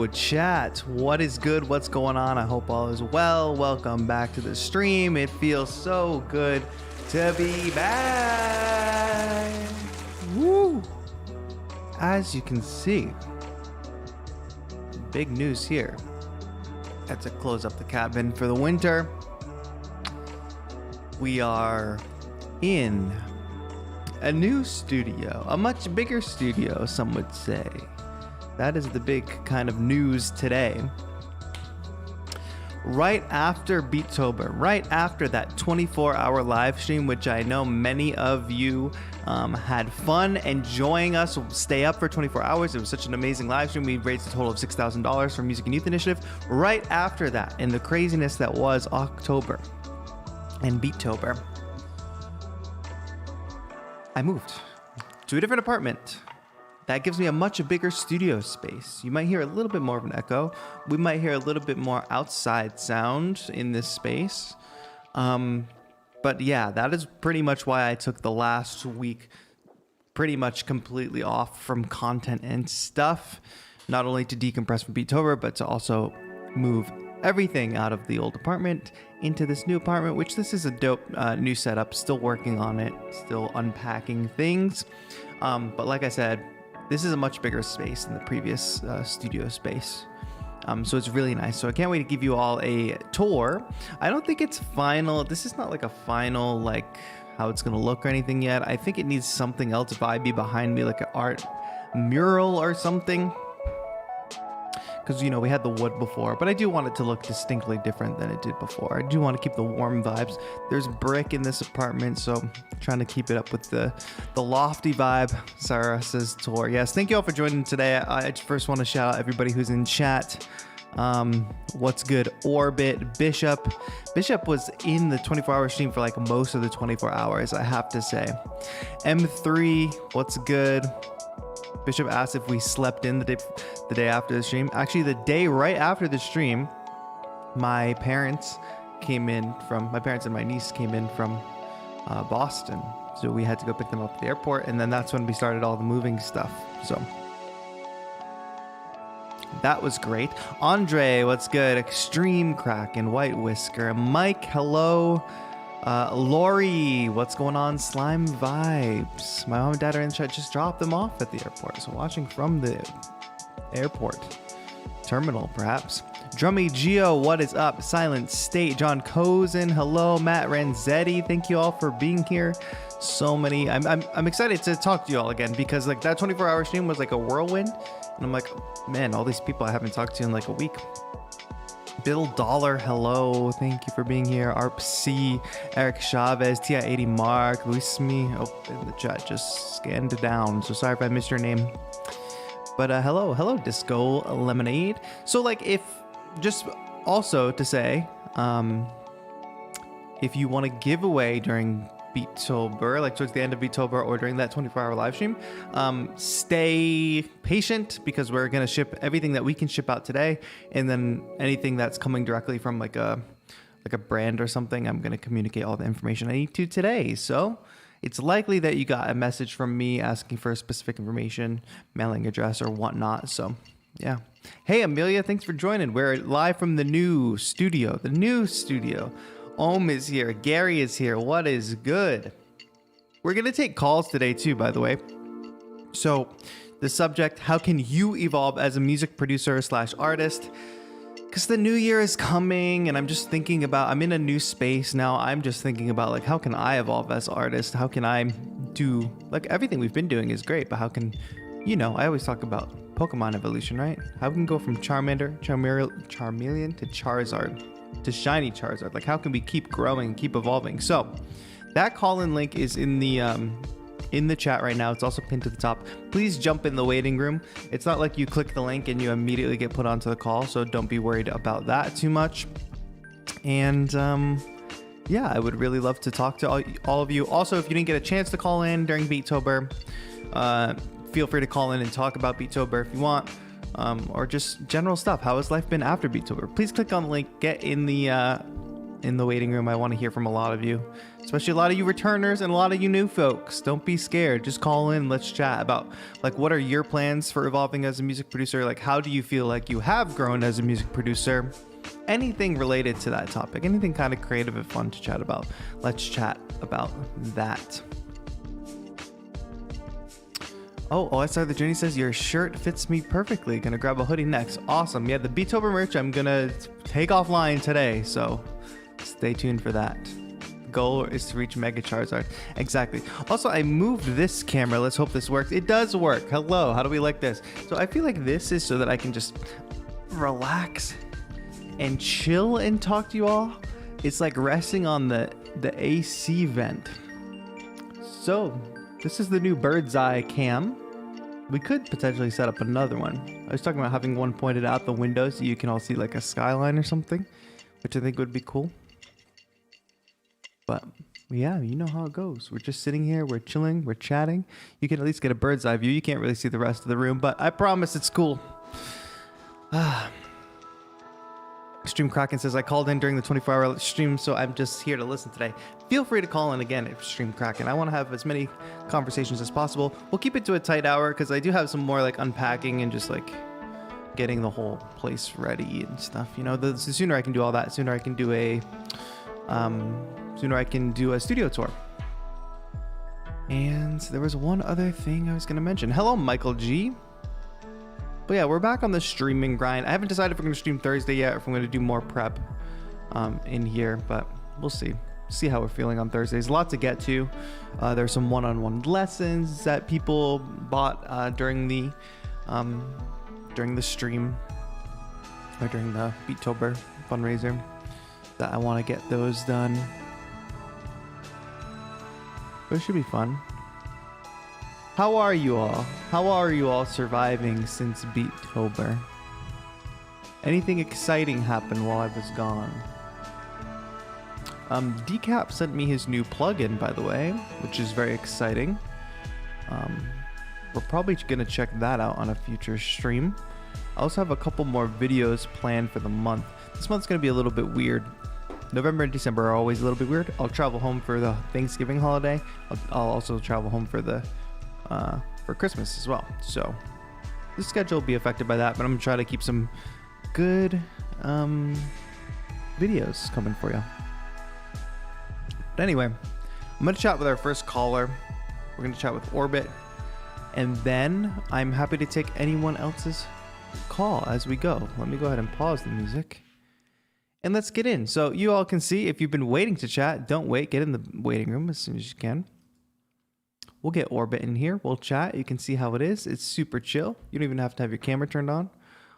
chat. What is good? What's going on? I hope all is well. Welcome back to the stream. It feels so good to be back. Woo! As you can see, big news here. Had to close up the cabin for the winter. We are in a new studio, a much bigger studio, some would say. That is the big kind of news today. Right after Beattober, right after that 24-hour live stream, which I know many of you had fun enjoying us stay up for 24 hours. It was such an amazing live stream. We raised a total of $6,000 for Music and Youth Initiative. Right after that, in the craziness that was October and Beattober, I moved to a different apartment. That gives me a much bigger studio space. You might hear a little bit more of an echo. We might hear a little bit more outside sound in this space. But yeah, that is pretty much why I took the last week pretty much completely off from content and stuff. Not only to decompress from Beattober, but to also move everything out of the old apartment into this new apartment, which this is a dope new setup. Still working on it, still unpacking things. But like I said, this is a much bigger space than the previous studio space. So it's really nice. So I can't wait to give you all a tour. I don't think it's final. This is not like a final, like how it's going to look or anything yet. I think it needs something else vibey behind me, like an art mural or something. Because, you know, we had the wood before, but I do want it to look distinctly different than it did before. I do want to keep the warm vibes. There's brick in this apartment, so I'm trying to keep it up with the lofty vibe. Sarah says tour. Yes, thank you all for joining today. I first want to shout out everybody who's in chat. What's good? Orbit, Bishop was in the 24-hour stream for like most of the 24 hours, I have to say. M3, what's good? Bishop asked if we slept in the day after the stream. Actually, the day right after the stream, my parents and my niece came in from Boston. So we had to go pick them up at the airport, and then that's when we started all the moving stuff. So that was great. Andre, what's good? Extreme Crack and White Whisker. Mike, hello. Lori, what's going on? Slime Vibes. My mom and dad are in chat. Just dropped them off at the airport. So watching from the airport terminal, perhaps. Drummy Geo, what is up? Silent State, John Cozen, hello. Matt Ranzetti, thank you all for being here. So many. I'm excited to talk to you all again, because like that 24-hour stream was like a whirlwind, and I'm like, man, all these people I haven't talked to in like a week. Bill Dollar, hello. Thank you for being here. Arp C, Eric Chavez, TI80 Mark, Luis Me. Oh, in the chat just scanned it down. So sorry if I missed your name. But hello, Disco Lemonade. So like, if just also to say, if you want to give away during Beattober, like towards the end of Beattober or during that 24-hour live stream, stay patient, because we're going to ship everything that we can ship out today, and then anything that's coming directly from like a brand or something, I'm going to communicate all the information I need to today. So it's likely that you got a message from me asking for a specific information, mailing address or whatnot. So yeah. Hey Amelia, thanks for joining. We're live from the new studio. Ohm is here. Gary is here. What is good? We're going to take calls today too, by the way. So the subject, how can you evolve as a music producer / artist? Because the new year is coming, and I'm just thinking about, I'm in a new space now. I'm just thinking about like, how can I evolve as an artist? How can I do, like, everything we've been doing is great, but how can, you know, I always talk about Pokemon evolution, right? How can we go from Charmeleon to Charizard to Shiny Charizard? Like, how can we keep growing, keep evolving? So that call-in link is in the chat right now. It's also pinned to the top. Please jump in the waiting room. It's not like you click the link and you immediately get put onto the call, so don't be worried about that too much. And yeah, I would really love to talk to all of you. Also, if you didn't get a chance to call in during Beattober, feel free to call in and talk about Beattober if you want, or just general stuff. How has life been after Beattober? Please click on the link, get in the in the waiting room. I want to hear from a lot of you, especially a lot of you returners and a lot of you new folks. Don't be scared. Just call in. Let's chat about like what are your plans for evolving as a music producer? Like how do you feel like you have grown as a music producer? Anything related to that topic, anything kind of creative and fun to chat about. Let's chat about that. Oh, SR the Journey says your shirt fits me perfectly. Gonna grab a hoodie next. Awesome. Yeah, the Beatober merch I'm gonna take offline today, so stay tuned for that. Goal is to reach Mega Charizard. Exactly. Also, I moved this camera. Let's hope this works. It does work. Hello. How do we like this? So I feel like this is so that I can just relax and chill and talk to you all. It's like resting on the AC vent. So this is the new bird's eye cam. We could potentially set up another one. I was talking about having one pointed out the window so you can all see like a skyline or something, which I think would be cool. But yeah, you know how it goes. We're just sitting here, we're chilling, we're chatting. You can at least get a bird's eye view. You can't really see the rest of the room, but I promise it's cool. Stream Kraken says, I called in during the 24-hour stream, so I'm just here to listen today. Feel free to call in again at Stream Kraken. I want to have as many conversations as possible. We'll keep it to a tight hour because I do have some more like unpacking and just like getting the whole place ready and stuff. You know, the sooner I can do all that, sooner I can do a studio tour. And there was one other thing I was going to mention. Hello, Michael G. But yeah, we're back on the streaming grind. I haven't decided if we're going to stream Thursday yet or if I'm going to do more prep in here, but we'll see. See how we're feeling on Thursdays. A lot to get to. There's some one-on-one lessons that people bought during the stream or during the Beatober fundraiser that I want to get those done. But it should be fun. How are you all? How are you all surviving since Beatober? Anything exciting happened while I was gone? Decap sent me his new plugin, by the way, which is very exciting. We're probably going to check that out on a future stream. I also have a couple more videos planned for the month. This month's going to be a little bit weird. November and December are always a little bit weird. I'll travel home for the Thanksgiving holiday. I'll also travel home for the for Christmas as well. So the schedule will be affected by that, but I'm gonna try to keep some good videos coming for you. But anyway, I'm gonna chat with our first caller. We're gonna chat with Orbit, and then I'm happy to take anyone else's call as we go. Let me go ahead and pause the music and let's get in. So you all can see, if you've been waiting to chat, don't wait, get in the waiting room as soon as you can. We'll get Orbit in here. We'll chat. You can see how it is. It's super chill. You don't even have to have your camera turned on.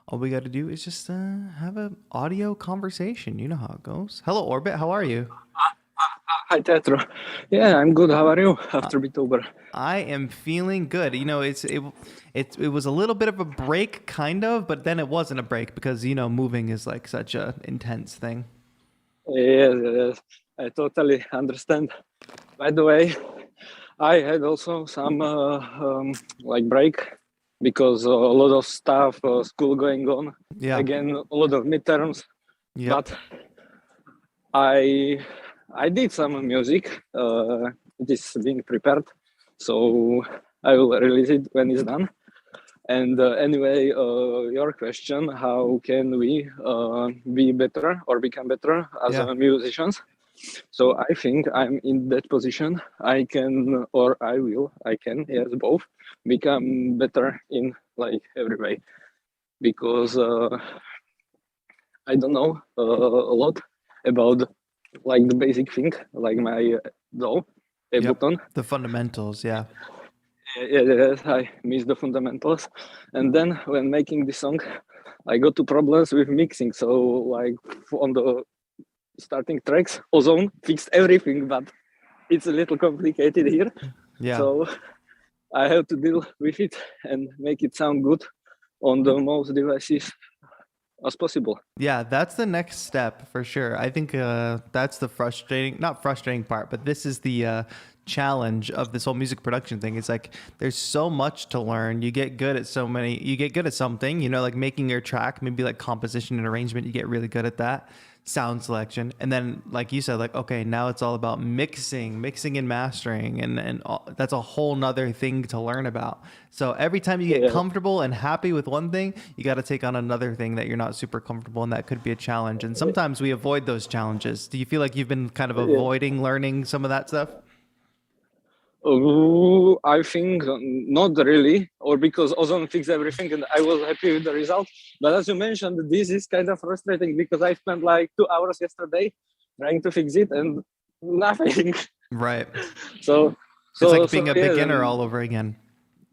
All we got to do is just have an audio conversation. You know how it goes. Hello, Orbit. How are you? Hi, TAETRO. Yeah, I'm good. How are you after Beatober? I am feeling good. You know, it was a little bit of a break, kind of, but then it wasn't a break because, you know, moving is like such a intense thing. Yes, I totally understand. By the way, I had also some like break because a lot of stuff, school going on. Yeah. Again, a lot of midterms. Yep. But I did some music. It is being prepared, so I will release it when it's done. And anyway, your question: how can we be better or become better as musicians? So I think I'm in that position. I can, or I will, I can, yes, both, become better in like every way. Because I don't know a lot about like the basic thing, like my DAW, Ableton. Yep. The fundamentals, yeah. Yes, I miss the fundamentals. And then when making this song, I got to problems with mixing. So like on the starting tracks, Ozone fixed everything, but it's a little complicated here. Yeah. So I have to deal with it and make it sound good on the most devices as possible. Yeah, that's the next step for sure. I think that's the not frustrating part, but this is the challenge of this whole music production thing. It's like there's so much to learn. You get good at you get good at something, like making your track, maybe like composition and arrangement, you get really good at that. Sound selection, and then like you said, like, okay, now it's all about mixing and mastering, and that's a whole nother thing to learn about. So every time you get comfortable and happy with one thing, you got to take on another thing that you're not super comfortable, and that could be a challenge. And sometimes we avoid those challenges. Do you feel like you've been kind of avoiding learning some of that stuff? I think not really, or because Ozone fixed everything and I was happy with the result. But as you mentioned, this is kind of frustrating because I spent like 2 hours yesterday trying to fix it and nothing. Right. So it's like being a beginner all over again.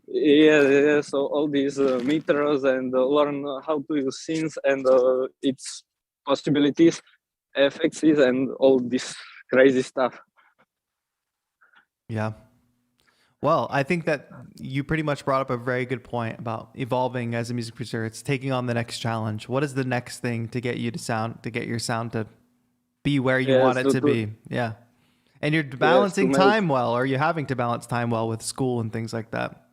Yeah. So all these meters and learn how to use scenes and its possibilities, effects, and all this crazy stuff. Yeah. Well, I think that you pretty much brought up a very good point about evolving as a music producer. It's taking on the next challenge. What is the next thing to get your sound to be where you want it to be? Yeah. And you're balancing time well, or you're having to balance time well with school and things like that.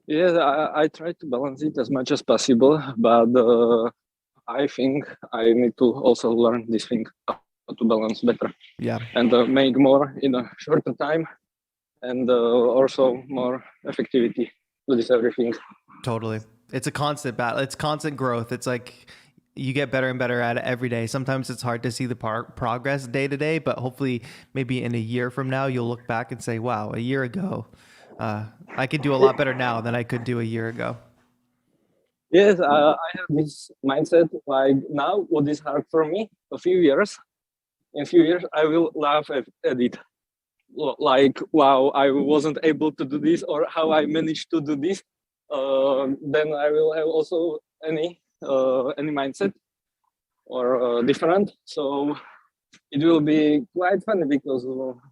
Yes, I try to balance it as much as possible, but I think I need to also learn this thing, how to balance better. Yeah. And make more in a shorter time, and also more effectivity to this everything. Totally. It's a constant battle. It's constant growth. It's like you get better and better at it every day. Sometimes it's hard to see the progress day to day, but hopefully maybe in a year from now, you'll look back and say, wow, a year ago, I could do a lot better now than I could do a year ago. Yes, I have this mindset like now what is hard for me, in a few years, I will laugh at it. Like, wow, I wasn't able to do this, or how I managed to do this. Then I will have also any mindset or different. So it will be quite funny because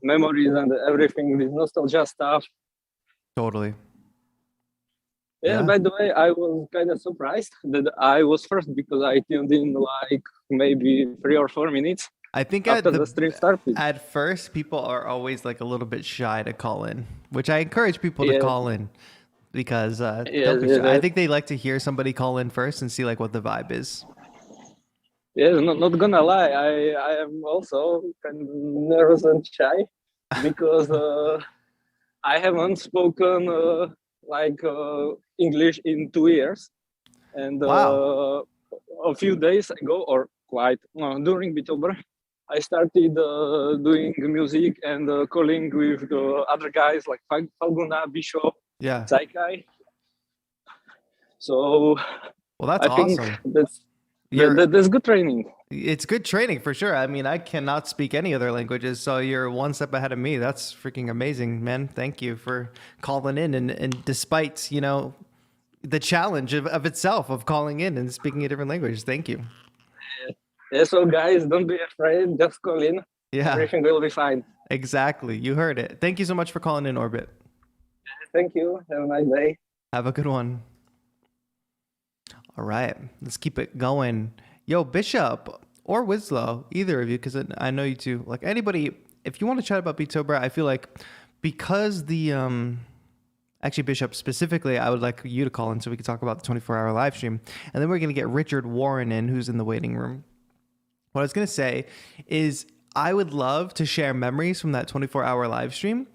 memories and everything, this nostalgia stuff. Totally. Yeah, by the way, I was kind of surprised that I was first because I tuned in like maybe 3 or 4 minutes. I think after the stream started. At first, people are always like a little bit shy to call in, which I encourage people to call in because don't be shy. I think they like to hear somebody call in first and see like what the vibe is. Yeah, not gonna lie, I am also kind of nervous and shy because I haven't spoken English in 2 years, and a few days ago, or during October, I started doing music and calling with the other guys like Falguna, Bishop, Saikai. So, well, that's awesome. That's good training. It's good training for sure. I mean, I cannot speak any other languages, so you're one step ahead of me. That's freaking amazing, man. Thank you for calling in. And despite, the challenge of itself of calling in and speaking a different language, thank you. Yeah, so guys, don't be afraid. Just call in. Yeah. Everything will be fine. Exactly. You heard it. Thank you so much for calling in, Orbit. Thank you. Have a nice day. Have a good one. All right. Let's keep it going. Yo, Bishop or Winslow, either of you, because I know you two. Like anybody, if you want to chat about Beattober, I feel like because actually, Bishop, specifically, I would like you to call in so we can talk about the 24-hour live stream. And then we're going to get Richard Warren in, who's in the waiting room. What I was going to say is I would love to share memories from that 24-hour live stream,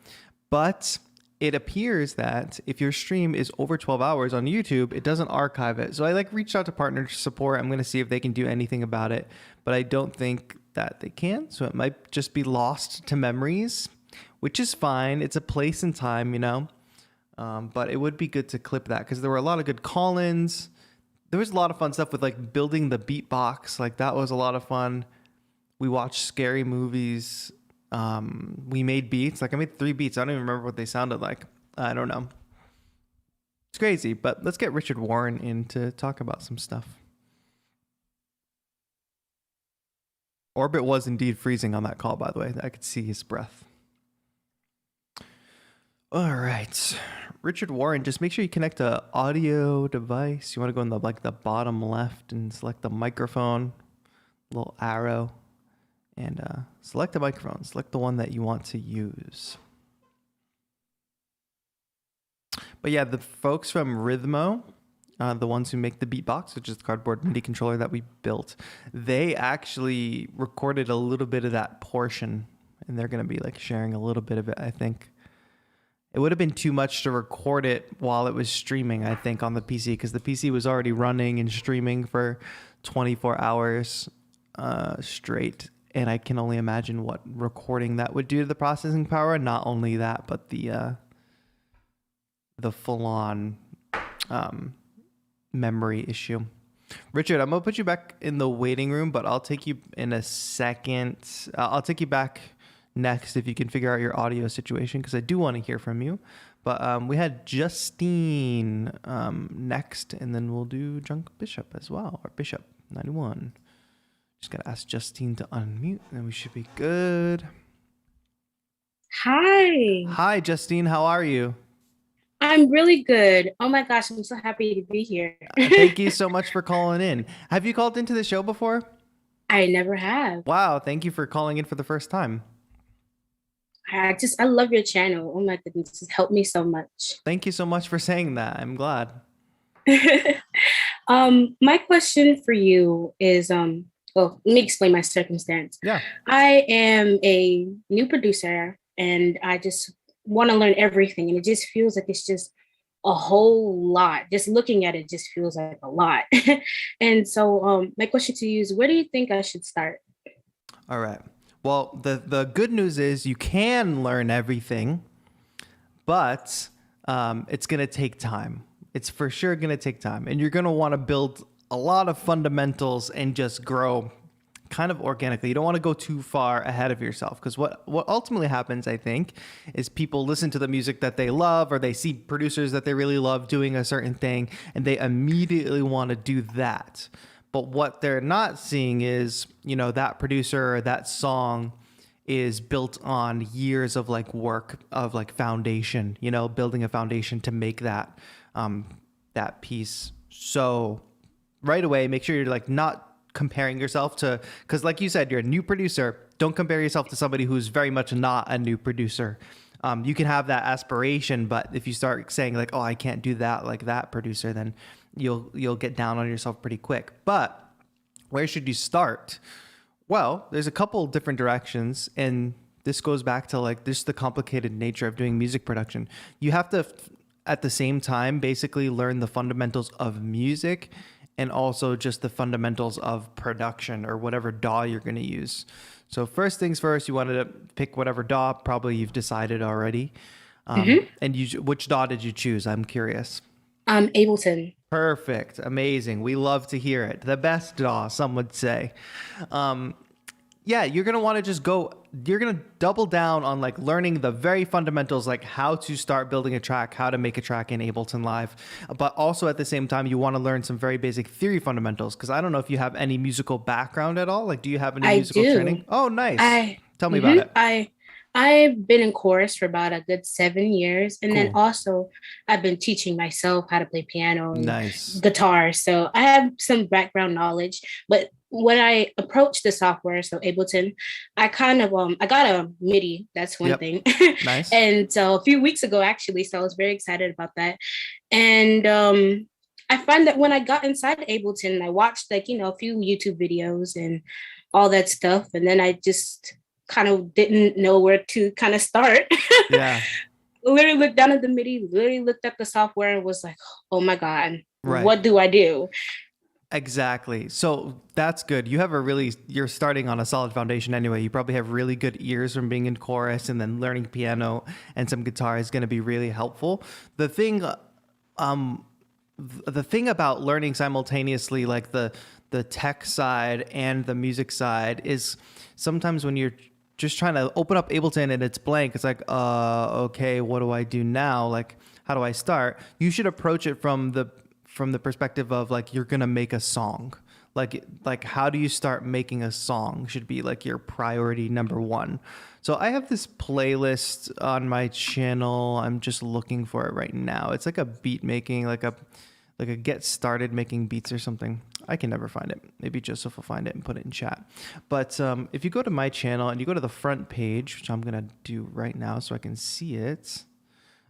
but it appears that if your stream is over 12 hours on YouTube, it doesn't archive it. So I reached out to partner support. I'm going to see if they can do anything about it, but I don't think that they can. So it might just be lost to memories, which is fine. It's a place and time, but it would be good to clip that because there were a lot of good call-ins. There was a lot of fun stuff with building the beatbox. That was a lot of fun. We watched scary movies. We made beats. I made 3 beats. I don't even remember what they sounded like. I don't know. It's crazy, but let's get Richard Warren in to talk about some stuff. Orbit was indeed freezing on that call, by the way. I could see his breath. All right. Richard Warren, just make sure you connect a audio device. You want to go in the bottom left and select the microphone, little arrow, and select the microphone. Select the one that you want to use. But yeah, the folks from Rhythmo, the ones who make the Beatbox, which is the cardboard MIDI controller that we built, they actually recorded a little bit of that portion, and they're going to be like sharing a little bit of it, I think. It would have been too much to record it while it was streaming, I think, on the PC, because the PC was already running and streaming for 24 hours straight. And I can only imagine what recording that would do to the processing power. Not only that, but the full-on memory issue. Richard, I'm gonna put you back in the waiting room, but I'll take you in a second. I'll take you back next if you can figure out your audio situation, because I do want to hear from you. But we had Justine next, and then we'll do Junk Bishop as well, or Bishop 91. Just gotta ask Justine to unmute, and we should be good. Hi. Hi, Justine. How are you? I'm really good. Oh my gosh, I'm so happy to be here. Thank you so much for calling in. Have you called into the show before? I never have. Wow, thank you for calling in for the first time. I love your channel. Oh my goodness, it's helped me so much. Thank you so much for saying that. I'm glad. My question for you is, well, let me explain my circumstance. Yeah. I am a new producer and I just want to learn everything. And it just feels like it's just a whole lot. Just looking at it just feels like a lot. And so my question to you is, where do you think I should start? All right. Well, the good news is you can learn everything, but it's going to take time. It's for sure going to take time. And you're going to want to build a lot of fundamentals and just grow kind of organically. You don't want to go too far ahead of yourself, because what ultimately happens, I think, is people listen to the music that they love, or they see producers that they really love doing a certain thing, and they immediately want to do that. But what they're not seeing is, you know, that producer or that song is built on years of like work, of like foundation, you know, building a foundation to make that that piece. So right away, make sure you're like not comparing yourself to, because like you said, you're a new producer. Don't compare yourself to somebody who's very much not a new producer. You can have that aspiration, but if you start saying like, oh, I can't do that like that producer, then you'll get down on yourself pretty quick. But where should you start? Well, there's a couple different directions, and this goes back to like just the complicated nature of doing music production. You have to, at the same time, basically learn the fundamentals of music and also just the fundamentals of production, or whatever DAW you're going to use. So first things first, you wanted to pick whatever DAW. Probably you've decided already. And which DAW did you choose? I'm curious. Ableton. Perfect. Amazing. We love to hear it. The best DAW, some would say. Yeah, you're going to want to just you're going to double down on like learning the very fundamentals, like how to start building a track, how to make a track in Ableton Live. But also at the same time, you want to learn some very basic theory fundamentals, because I don't know if you have any musical background at all. Like, do you have any musical training? Oh, nice. Tell me about it. I've been in chorus for about a good 7 years. And Cool. then also I've been teaching myself how to play piano and Nice. guitar. So I have some background knowledge. But when I approached the software, so Ableton, I kind of I got a MIDI. That's one thing. Nice. And so a few weeks ago, actually, so I was very excited about that. And I find that when I got inside Ableton, I watched like, you know, a few YouTube videos and all that stuff. And then I just kind of didn't know where to kind of start. Yeah. Literally looked down at the MIDI, literally looked at the software and was like, oh my God, Right. What do I do? Exactly. So that's good. You're starting on a solid foundation anyway. You probably have really good ears from being in chorus, and then learning piano and some guitar is going to be really helpful. The thing about learning simultaneously, like the tech side and the music side, is sometimes when you're just trying to open up Ableton and it's blank, it's like, okay, what do I do now? Like, how do I start? You should approach it from the perspective of like, you're gonna make a song. Like how do you start making a song should be like your priority number one. So I have this playlist on my channel. I'm just looking for it right now. It's like a beat making, like a get started making beats or something. I can never find it. Maybe Joseph will find it and put it in chat. But if you go to my channel and you go to the front page, which I'm gonna do right now so I can see it.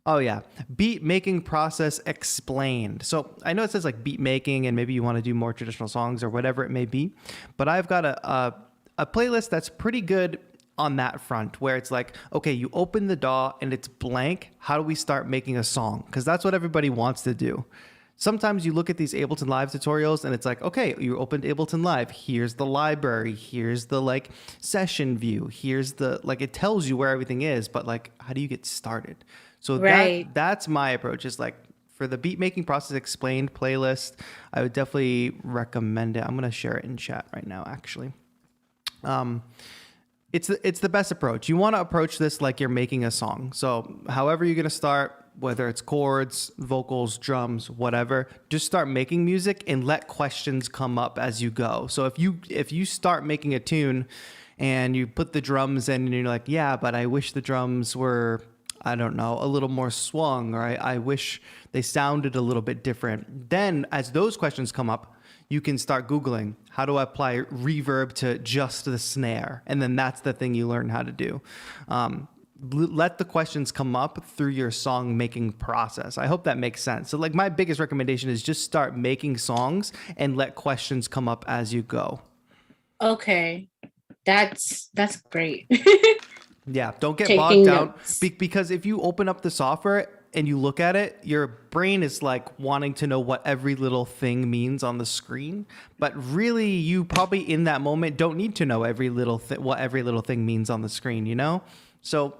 Oh yeah, beat making process explained. So I know it says like beat making, and maybe you want to do more traditional songs or whatever it may be, but I've got a playlist that's pretty good on that front, where it's like, okay, you open the DAW and it's blank. How do we start making a song? Because that's what everybody wants to do. Sometimes you look at these Ableton Live tutorials and it's like, okay, you opened Ableton Live. Here's the library. Here's the like session view. Here's the, like, it tells you where everything is, but like, how do you get started? So Right. that's my approach, is like, for the beat making process explained playlist, I would definitely recommend it. I'm going to share it in chat right now, actually. It's the best approach. You want to approach this like you're making a song. So however you're going to start, whether it's chords, vocals, drums, whatever, just start making music and let questions come up as you go. So if you start making a tune and you put the drums in and you're like, yeah, but I wish the drums were, I don't know, a little more swung, or I wish they sounded a little bit different. Then as those questions come up, you can start Googling, how do I apply reverb to just the snare? And then that's the thing you learn how to do. Let the questions come up through your song making process. I hope that makes sense. So like my biggest recommendation is just start making songs and let questions come up as you go. Okay. That's great. Yeah, don't get Taking bogged down notes. because if you open up the software and you look at it, your brain is like wanting to know what every little thing means on the screen. But really, you probably in that moment don't need to know what every little thing means on the screen, you know? So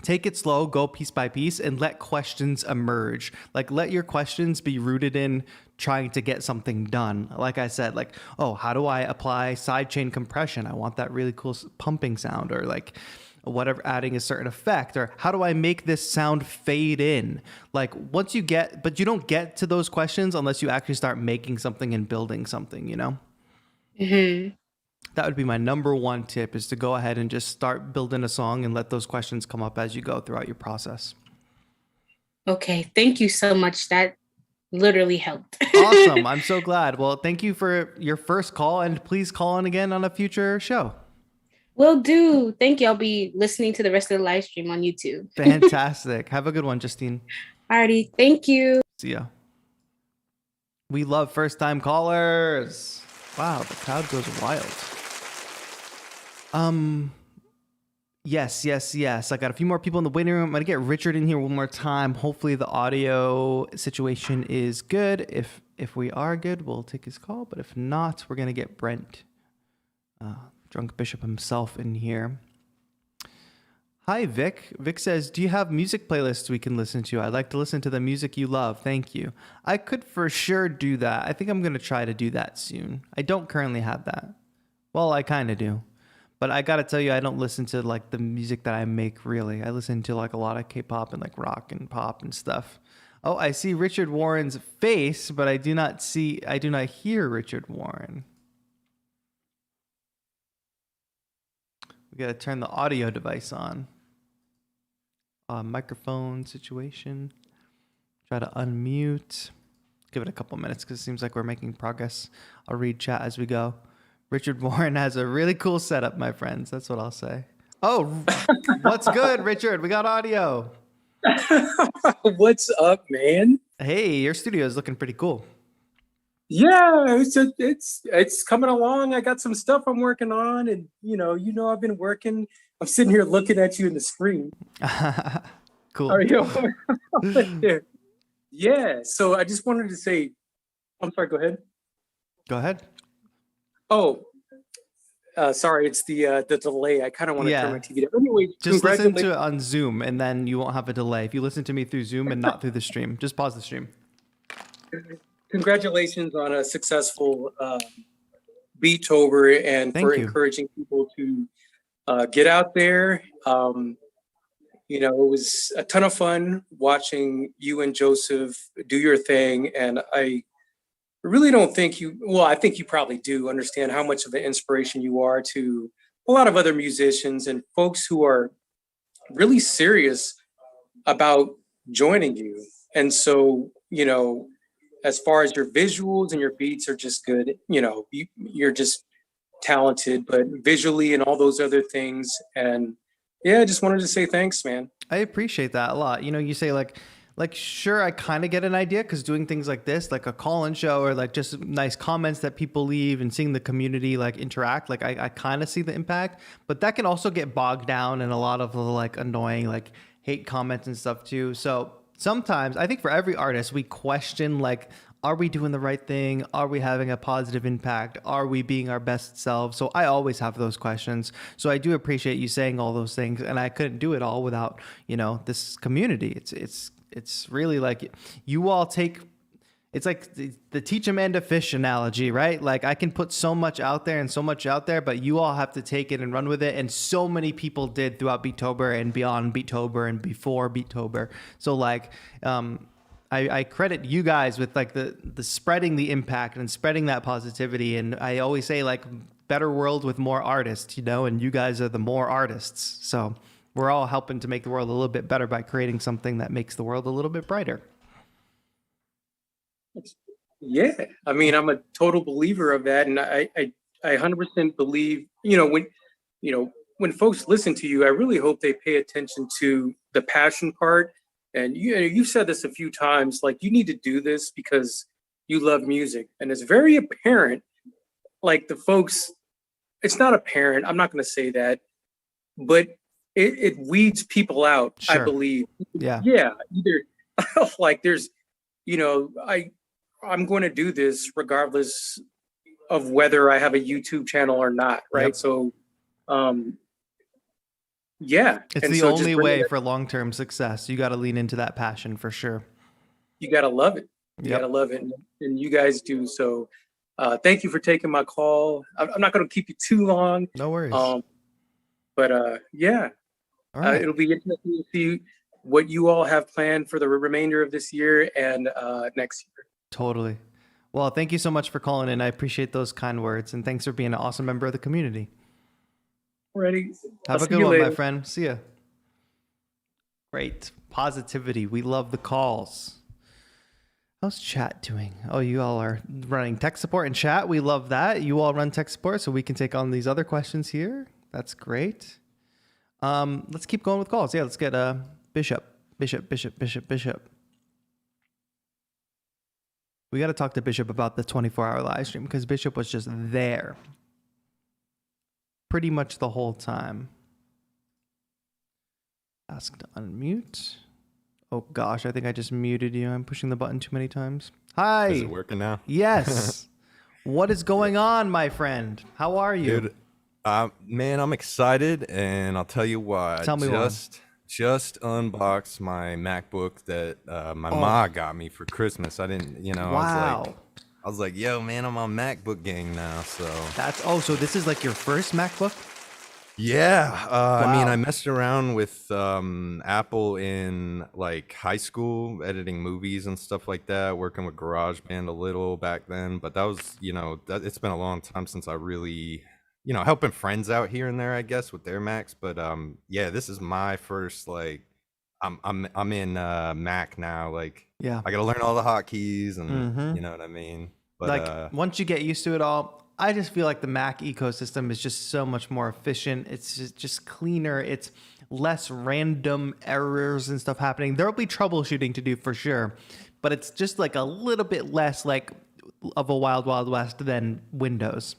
take it slow, go piece by piece, and let questions emerge. Like, let your questions be rooted in trying to get something done. Like I said, like, oh, how do I apply sidechain compression? I want that really cool pumping sound, or like whatever, adding a certain effect, or how do I make this sound fade in? Like once you get, but you don't get to those questions unless you actually start making something and building something, you know? Mm-hmm. That would be my number one tip, is to go ahead and just start building a song and let those questions come up as you go throughout your process. Okay. Thank you so much. That literally helped. Awesome. I'm so glad. Well, thank you for your first call, and please call in again on a future show. Will do. Thank you. I'll be listening to the rest of the live stream on YouTube. Fantastic. Have a good one, Justine. Alrighty. Thank you. See ya. We love first time callers. Wow, the crowd goes wild. Yes. I got a few more people in the waiting room. I'm gonna get Richard in here one more time. Hopefully the audio situation is good. If we are good, we'll take his call. But if not, we're gonna get Brent, Drunk Bishop himself, in here. Hi, Vic. Vic says, do you have music playlists we can listen to? I'd like to listen to the music you love. Thank you. I could for sure do that. I think I'm going to try to do that soon. I don't currently have that. Well, I kind of do. But I got to tell you, I don't listen to like the music that I make, really. I listen to like a lot of K-pop and like rock and pop and stuff. Oh, I see Richard Warren's face, but I do not hear Richard Warren. We got to turn the audio device on. Microphone situation. Try to unmute. Give it a couple minutes because it seems like we're making progress. I'll read chat as we go. Richard Warren has a really cool setup, my friends. That's what I'll say. Oh, what's good, Richard? We got audio. What's up, man? Hey, your studio is looking pretty cool. Yeah, it's coming along. I got some stuff I'm working on, and you know, I've been working. I'm sitting here looking at you in the screen. Cool. Are you there? Yeah. So I just wanted to say, I'm sorry. Go ahead. Go ahead. Oh, sorry. It's the delay. I kind of want to turn my TV down. Anyway, just listen to it on Zoom, and then you won't have a delay. If you listen to me through Zoom and not through the stream, just pause the stream. Congratulations on a successful Beatober, and for encouraging people to get out there. You know, it was a ton of fun watching you and Joseph do your thing, and I really don't think I think you probably do understand how much of an inspiration you are to a lot of other musicians and folks who are really serious about joining you. And so, you know, as far as your visuals and your beats are just good, you know, you're just talented, but visually and all those other things. And Yeah, I just wanted to say thanks, man. I appreciate that a lot. You say like sure, I kind of get an idea because doing things like this, like a call-in show or like just nice comments that people leave and seeing the community like interact, like I kind of see the impact, but that can also get bogged down in a lot of the like annoying like hate comments and stuff too. So sometimes I think for every artist, we question like, are we doing the right thing? Are we having a positive impact? Are we being our best selves? So I always have those questions. So I do appreciate you saying all those things, and I couldn't do it all without, this community. It's really like you all take. It's like the teach a man to fish analogy, right? Like I can put so much out there and so much out there, but you all have to take it and run with it. And so many people did throughout Beattober and beyond Beattober and before Beattober. So like, I credit you guys with like the spreading the impact and spreading that positivity. And I always say like better world with more artists, and you guys are the more artists. So we're all helping to make the world a little bit better by creating something that makes the world a little bit brighter. Yeah, I mean, I'm a total believer of that, and I 100% believe, when folks listen to you, I really hope they pay attention to the passion part. And you've said this a few times, like you need to do this because you love music, and it's very apparent. Like the folks, it's not apparent. I'm not going to say that, but it weeds people out. Sure. I believe. Yeah. Yeah. Either like there's, I'm going to do this regardless of whether I have a YouTube channel or not. Right. Yep. So, yeah. It's the only way for long-term success. You got to lean into that passion for sure. You got to love it. You got to love it. And you guys do. So thank you for taking my call. I'm not going to keep you too long. No worries. Yeah. All right. It'll be interesting to see what you all have planned for the remainder of this year and next year. Totally. Well, thank you so much for calling in. I appreciate those kind words. And thanks for being an awesome member of the community. Alrighty. Have a good one, my friend. See ya. Great. Positivity. We love the calls. How's chat doing? Oh, you all are running tech support in chat. We love that. You all run tech support so we can take on these other questions here. That's great. Let's keep going with calls. Yeah, let's get Bishop. We got to talk to Bishop about the 24-hour live stream because Bishop was just there pretty much the whole time. Ask to unmute. Oh gosh, I think I just muted you. I'm pushing the button too many times. Hi. Is it working now? Yes. What is going on, my friend? How are you? Dude, man, I'm excited, and I'll tell you why. Tell me why. Just unboxed my MacBook that my ma got me for Christmas. I didn't, Wow. I was like, yo, man, I'm on MacBook gang now. So so this is like your first MacBook? Yeah. Wow. I mean, I messed around with Apple in like high school, editing movies and stuff like that, working with GarageBand a little back then. But that was, it's been a long time since I really, helping friends out here and there, I guess, with their Macs. But yeah, this is my first, like, I'm in Mac now. Like, yeah, I got to learn all the hotkeys and you know what I mean? But like once you get used to it all, I just feel like the Mac ecosystem is just so much more efficient. It's just cleaner. It's less random errors and stuff happening. There'll be troubleshooting to do for sure, but it's just like a little bit less like of a wild, wild west than Windows.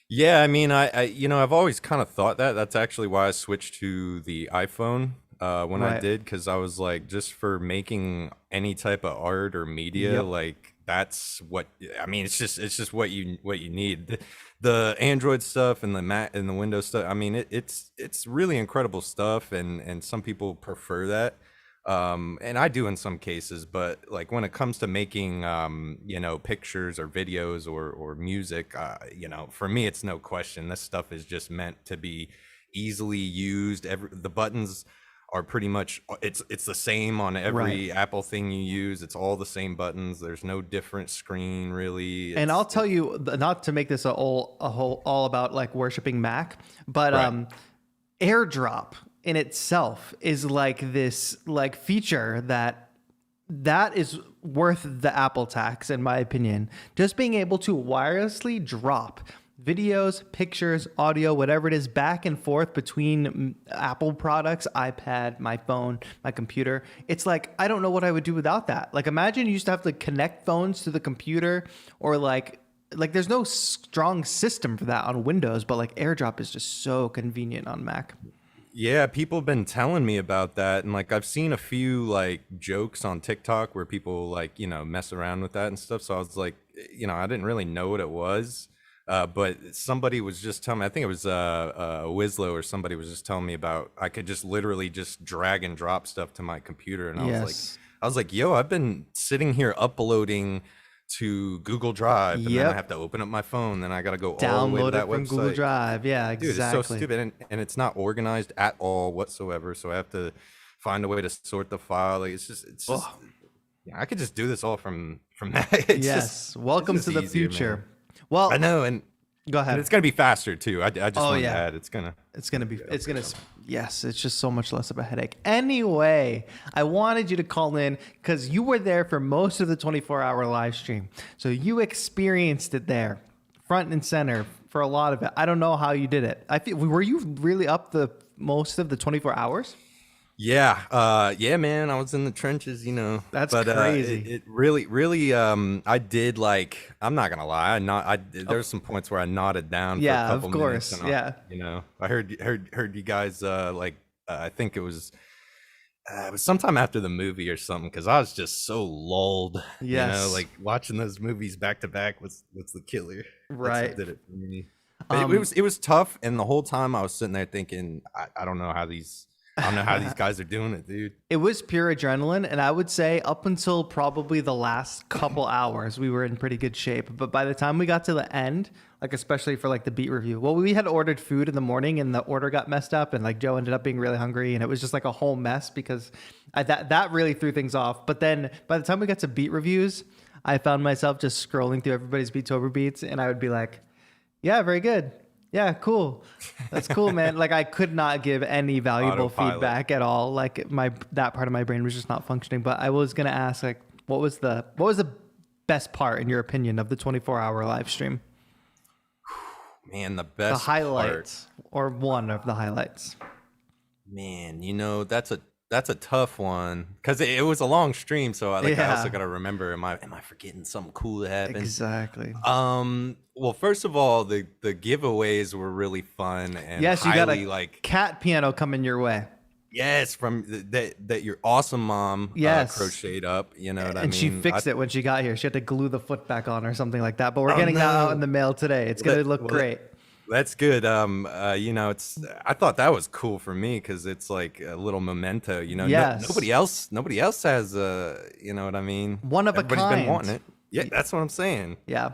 Yeah, I mean, I've always kind of thought that. That's actually why I switched to the iPhone when I did, because I was like, just for making any type of art or media, like that's what I mean. It's just what you need. The Android stuff and the Mac and the Windows stuff. I mean, it's really incredible stuff, and some people prefer that. And I do in some cases, but like when it comes to making, pictures or videos or music, for me, it's no question. This stuff is just meant to be easily used. The buttons are pretty much, it's the same on every Apple thing you use. It's all the same buttons. There's no different screen really. And I'll tell you, not to make this all about like worshiping Mac, but AirDrop in itself is like this like feature that is worth the Apple tax, in my opinion. Just being able to wirelessly drop videos, pictures, audio, whatever it is, back and forth between Apple products, iPad, my phone, my computer. It's like, I don't know what I would do without that. Like, imagine you used to have to connect phones to the computer, or like there's no strong system for that on Windows, but like AirDrop is just so convenient on Mac. Yeah, people have been telling me about that, and like I've seen a few like jokes on TikTok where people like, you know, mess around with that and stuff. So I was like, you know, I didn't really know what it was, but somebody was just telling me. I think it was Wizlo or somebody was just telling me about I could just literally just drag and drop stuff to my computer, and I was like, yo, I've been sitting here uploading to Google Drive, and then I have to open up my phone, then I got to go all the way to that from website. Google Drive. Yeah, exactly. Dude, it's so stupid, and it's not organized at all whatsoever. So I have to find a way to sort the file. Like, it's just yeah, I could just do this all from that. Welcome to the easier, future. Man. Well, I know, and go ahead. And it's gonna be faster too. I just want to add, yes, it's just so much less of a headache. Anyway, I wanted you to call in because you were there for most of the 24-hour live stream. So you experienced it there, front and center for a lot of it. I don't know how you did it. Were you really up the most of the 24 hours? Yeah, man, I was in the trenches, you know. That's crazy. It really, I did, like, I'm not gonna lie, there's some points where I nodded down for a couple minutes. Of course, you know, I heard you guys, I think it was sometime after the movie or something, because I was just so lulled. Yes. You know, like watching those movies back to back was the killer. Right. That's what did it for me. But it was tough, and the whole time I was sitting there thinking, I don't know how these guys are doing it, dude. It was pure adrenaline, and I would say up until probably the last couple hours, we were in pretty good shape. But by the time we got to the end, like especially for like the beat review, well, we had ordered food in the morning, and the order got messed up, and like Joe ended up being really hungry, and it was just like a whole mess because that really threw things off. But then by the time we got to beat reviews, I found myself just scrolling through everybody's Beattober beats, and I would be like, "Yeah, very good. Yeah, cool. That's cool, man." Like I could not give any valuable feedback at all. Like that part of my brain was just not functioning. But I was gonna ask, like, what was the best part in your opinion of the 24-hour live stream? Man, the best highlights or one of the highlights. Man, you know, that's a tough one because it was a long stream, so I also got to remember, am I forgetting something cool that happened? Exactly. Well, first of all, the giveaways were really fun, and yes, you got a like cat piano coming your way. Yes, from that your awesome mom crocheted up, you know what I mean? And she fixed it when she got here. She had to glue the foot back on or something like that. But we're getting that out in the mail today. It's gonna look great. That's good. You know, I thought that was cool for me because it's like a little memento. You know, nobody else has you know what I mean? One of Everybody's a kind. Been wanting it. Yeah, that's what I'm saying. Yeah.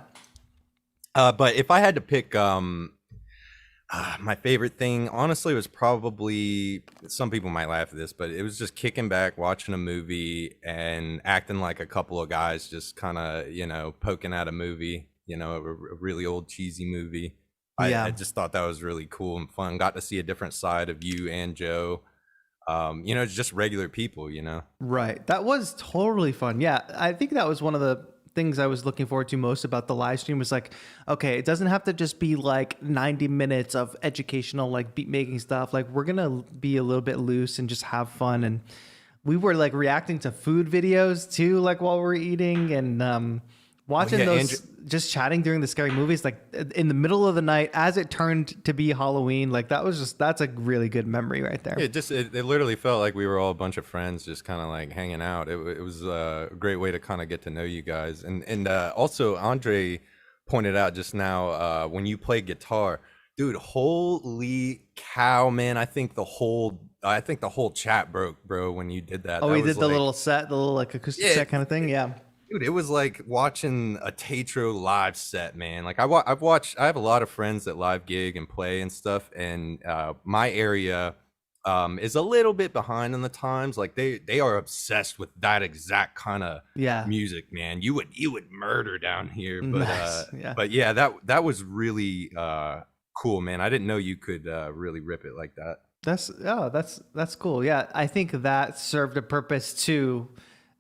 But if I had to pick my favorite thing, honestly, was probably, some people might laugh at this, but it was just kicking back, watching a movie, and acting like a couple of guys just kind of, you know, poking at a movie, you know, a really old cheesy movie. I just thought that was really cool and fun. Got to see a different side of you and Joe. You know, it's just regular people, you know. Right. That was totally fun. Yeah, I think that was one of the things I was looking forward to most about the live stream was like, okay, it doesn't have to just be like 90 minutes of educational, like beat making stuff. Like we're going to be a little bit loose and just have fun. And we were like reacting to food videos too, like while we're eating and watching those, just chatting during the scary movies, like in the middle of the night as it turned to be Halloween. Like that's a really good memory right there. It literally felt like we were all a bunch of friends just kind of like hanging out. It was a great way to kind of get to know you guys. And also Andre pointed out just now, when you play guitar, dude, holy cow, man. I think the whole chat broke, bro, when you did that. Oh, we did the little set, the little like acoustic set kind of thing. Yeah. Dude, it was like watching a TAETRO live set, man. Like I have a lot of friends that live gig and play and stuff, and my area is a little bit behind in the times. Like they are obsessed with that exact kind of music, man. You would murder down here, but but yeah, that was really cool, man. I didn't know you could really rip it like that. That's cool. Yeah, I think that served a purpose too.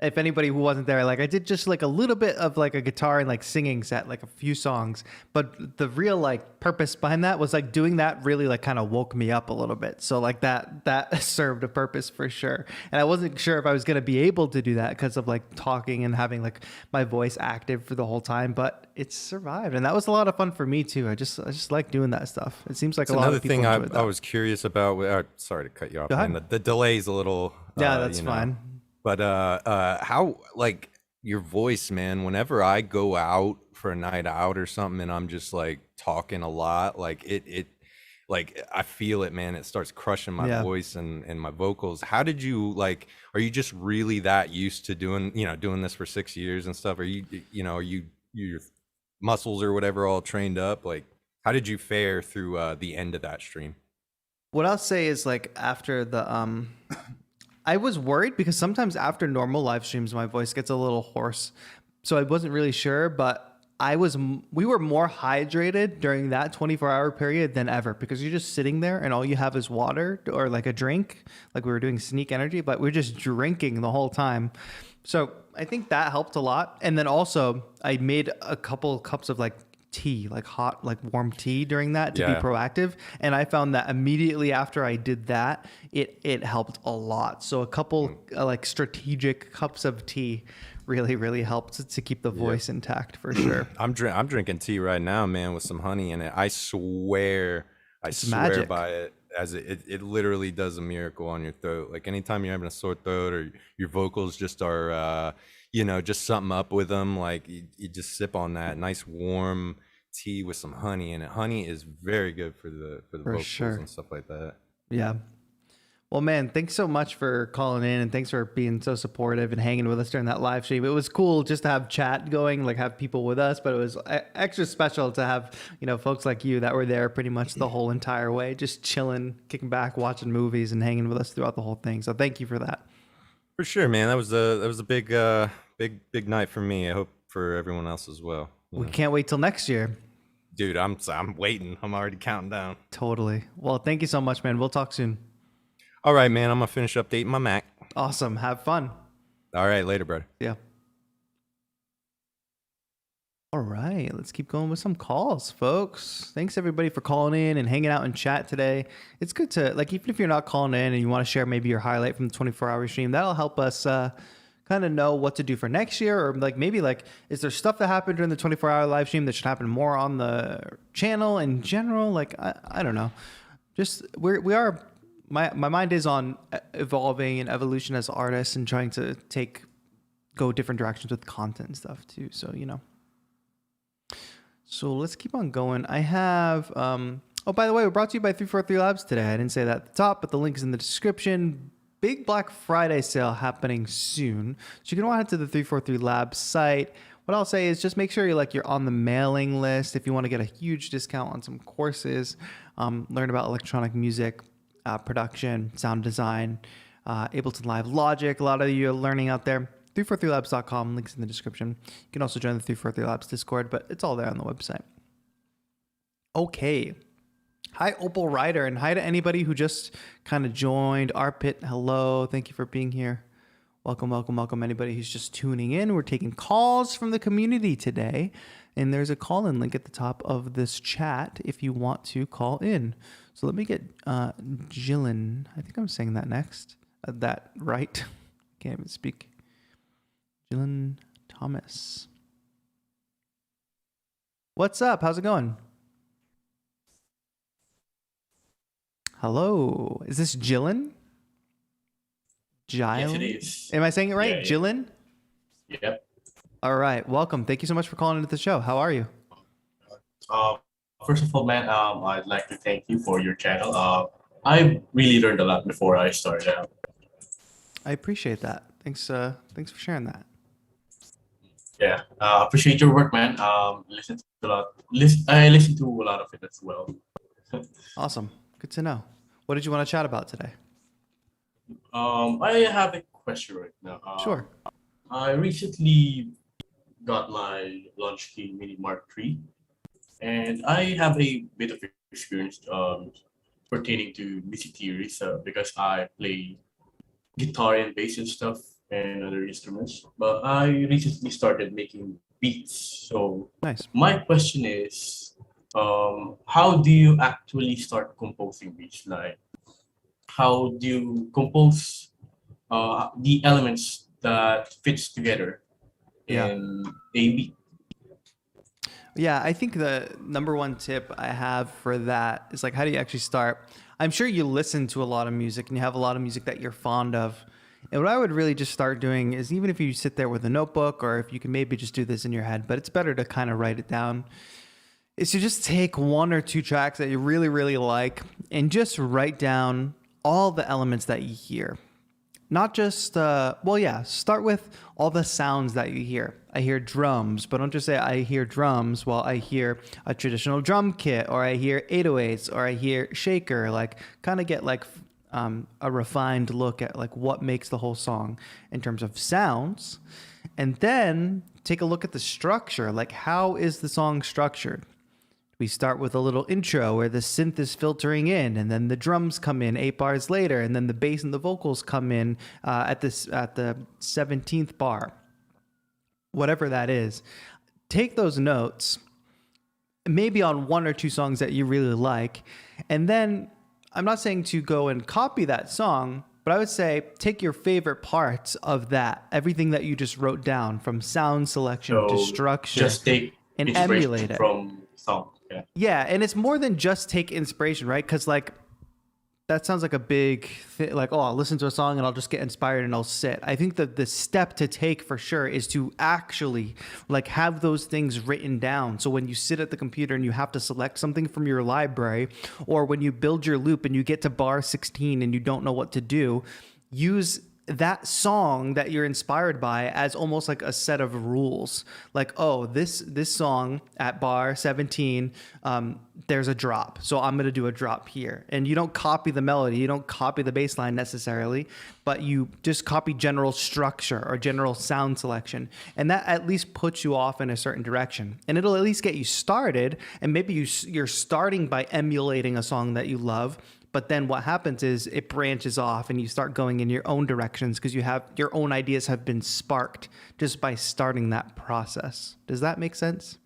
if anybody who wasn't there, like I did just like a little bit of like a guitar and like singing set, like a few songs, but the real like purpose behind that was like doing that really like kind of woke me up a little bit. So like that served a purpose for sure. And I wasn't sure if I was going to be able to do that because of like talking and having like my voice active for the whole time, but it survived. And that was a lot of fun for me too. I just like doing that stuff. It seems like That's a lot another of people thing enjoyed that. I was curious about. Sorry to cut you off, Go ahead. man. The delay's a little. Yeah, that's you know. fine. But how like your voice, man? Whenever I go out for a night out or something, and I'm just like talking a lot, like it like I feel it, man. It starts crushing my voice and my vocals. How did you like? Are you just really that used to doing this for 6 years and stuff? Are you are your muscles or whatever all trained up? Like, how did you fare through the end of that stream? What I'll say is like after the I was worried because sometimes after normal live streams my voice gets a little hoarse. So I wasn't really sure, but we were more hydrated during that 24-hour period than ever because you're just sitting there and all you have is water or like a drink, like we were doing Sneak Energy, but we're just drinking the whole time. So I think that helped a lot. And then also I made a couple cups of like tea, like hot, like warm tea during that to be proactive. And I found that immediately after I did that, it helped a lot. So a couple like strategic cups of tea really helped to keep the voice intact for sure. I'm drinking tea right now, man, with some honey in it. I swear magic. by it, as it literally does a miracle on your throat. Like anytime you're having a sore throat or your vocals just are just something up with them, like you just sip on that nice warm tea with some honey in it. Honey is very good for the vocals and stuff like that. Yeah. Well, man, thanks so much for calling in and thanks for being so supportive and hanging with us during that live stream. It was cool just to have chat going, like have people with us, but it was extra special to have, folks like you that were there pretty much the whole entire way, just chilling, kicking back, watching movies and hanging with us throughout the whole thing. So thank you for that. For sure, man. That was a big night for me. I hope for everyone else as well. We can't wait till next year. Dude, I'm waiting. I'm already counting down. Totally. Well, thank you so much, man. We'll talk soon. All right, man. I'm going to finish updating my Mac. Awesome. Have fun. All right. Later, brother. Yeah. All right. Let's keep going with some calls, folks. Thanks, everybody, for calling in and hanging out in chat today. It's good to, like, even if you're not calling in and you want to share maybe your highlight from the 24-hour stream, that'll help us kind of know what to do for next year. Or, like, maybe, like, is there stuff that happened during the 24-hour live stream that should happen more on the channel in general? Like, I don't know. Just, we are... My mind is on evolving and evolution as artists and trying to go different directions with content and stuff too. So, So let's keep on going. I have, oh, by the way, we're brought to you by 343 Labs today. I didn't say that at the top, but the link is in the description. Big Black Friday sale happening soon. So you can head to the 343 Labs site. What I'll say is just make sure you're on the mailing list if you want to get a huge discount on some courses, learn about electronic music, production, sound design, Ableton Live Logic. A lot of you are learning out there. 343labs.com, links in the description. You can also join the 343 Labs Discord, but it's all there on the website. Okay. Hi, Opal Ryder, and hi to anybody who just kind of joined. Arpit, hello. Thank you for being here. Welcome. Anybody who's just tuning in. We're taking calls from the community today, and there's a call-in link at the top of this chat if you want to call in. So let me get Jillian. I think I'm saying that next. That right? Can't even speak. Jillian Thomas. What's up? How's it going? Hello. Is this Jillian? Yes, it is. Am I saying it right? Yeah. Jillian? Yep. All right. Welcome. Thank you so much for calling into the show. How are you? First of all, man, I'd like to thank you for your channel. I really learned a lot before I started out. I appreciate that. Thanks for sharing that. Yeah, appreciate your work, man. Listen to a lot. I listen to a lot of it as well. Awesome. Good to know. What did you want to chat about today? I have a question right now. Sure. I recently got my Launch Key Mini Mark III, and I have a bit of experience pertaining to music theories because I play guitar and bass and stuff. and other instruments, but I recently started making beats. So Nice. my question is, how do you actually start composing beats? Like, how do you compose the elements that fits together Yeah. in a beat? Yeah, I think the number one tip I have for that is like, how do you actually start? I'm sure you listen to a lot of music and you have a lot of music that you're fond of. And what I would really just start doing is, even if you sit there with a notebook, or if you can maybe just do this in your head, but it's better to kind of write it down, is to just take one or two tracks that you really, really like and just write down all the elements that you hear. Not just, start with all the sounds that you hear. I hear drums, but don't just say I hear drums. Well, I hear a traditional drum kit, or I hear 808s, or I hear shaker. Like, kind of get like a refined look at like what makes the whole song in terms of sounds. And then take a look at the structure. Like, how is the song structured? We start with a little intro where the synth is filtering in, and then the drums come in 8 bars later, and then the bass and the vocals come in at the 17th bar. Whatever that is, take those notes, maybe on one or two songs that you really like, and then I'm not saying to go and copy that song, but I would say take your favorite parts of that, everything that you just wrote down, from sound selection to structure, just take and inspiration emulate it from song. Yeah, and it's more than just take inspiration, right? Because like, that sounds like a big thing. Like, oh, I'll listen to a song and I'll just get inspired and I'll sit. I think that the step to take for sure is to actually like have those things written down. So when you sit at the computer and you have to select something from your library, or when you build your loop and you get to bar 16 and you don't know what to do, use that song that you're inspired by as almost like a set of rules. Like, oh, this song at bar 17, there's a drop, so I'm going to do a drop here. And you don't copy the melody, you don't copy the bass line necessarily, but you just copy general structure or general sound selection. And that at least puts you off in a certain direction. And it'll at least get you started. And maybe you're starting by emulating a song that you love. But then what happens is it branches off and you start going in your own directions, because you have your own ideas have been sparked just by starting that process. Does that make sense?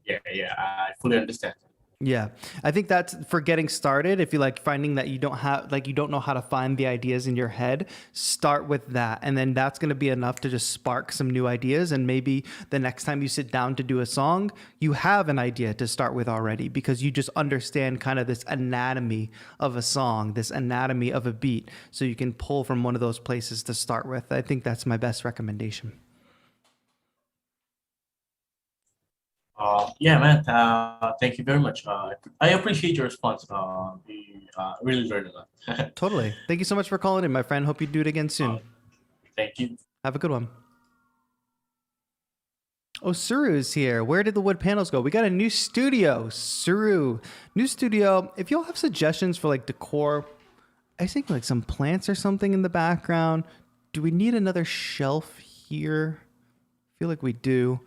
Yeah, I fully understand. Yeah, I think that's for getting started. If you like finding that you don't know how to find the ideas in your head, start with that. And then that's going to be enough to just spark some new ideas. And maybe the next time you sit down to do a song, you have an idea to start with already, because you just understand kind of this anatomy of a song, this anatomy of a beat. So you can pull from one of those places to start with. I think that's my best recommendation. Yeah, man. Thank you very much. I appreciate your response. We really learned a lot. Totally. Thank you so much for calling in, my friend. Hope you do it again soon. Thank you. Have a good one. Oh, Suru's here. Where did the wood panels go? We got a new studio. Suru. New studio. If y'all have suggestions for like decor, I think like some plants or something in the background. Do we need another shelf here? I feel like we do.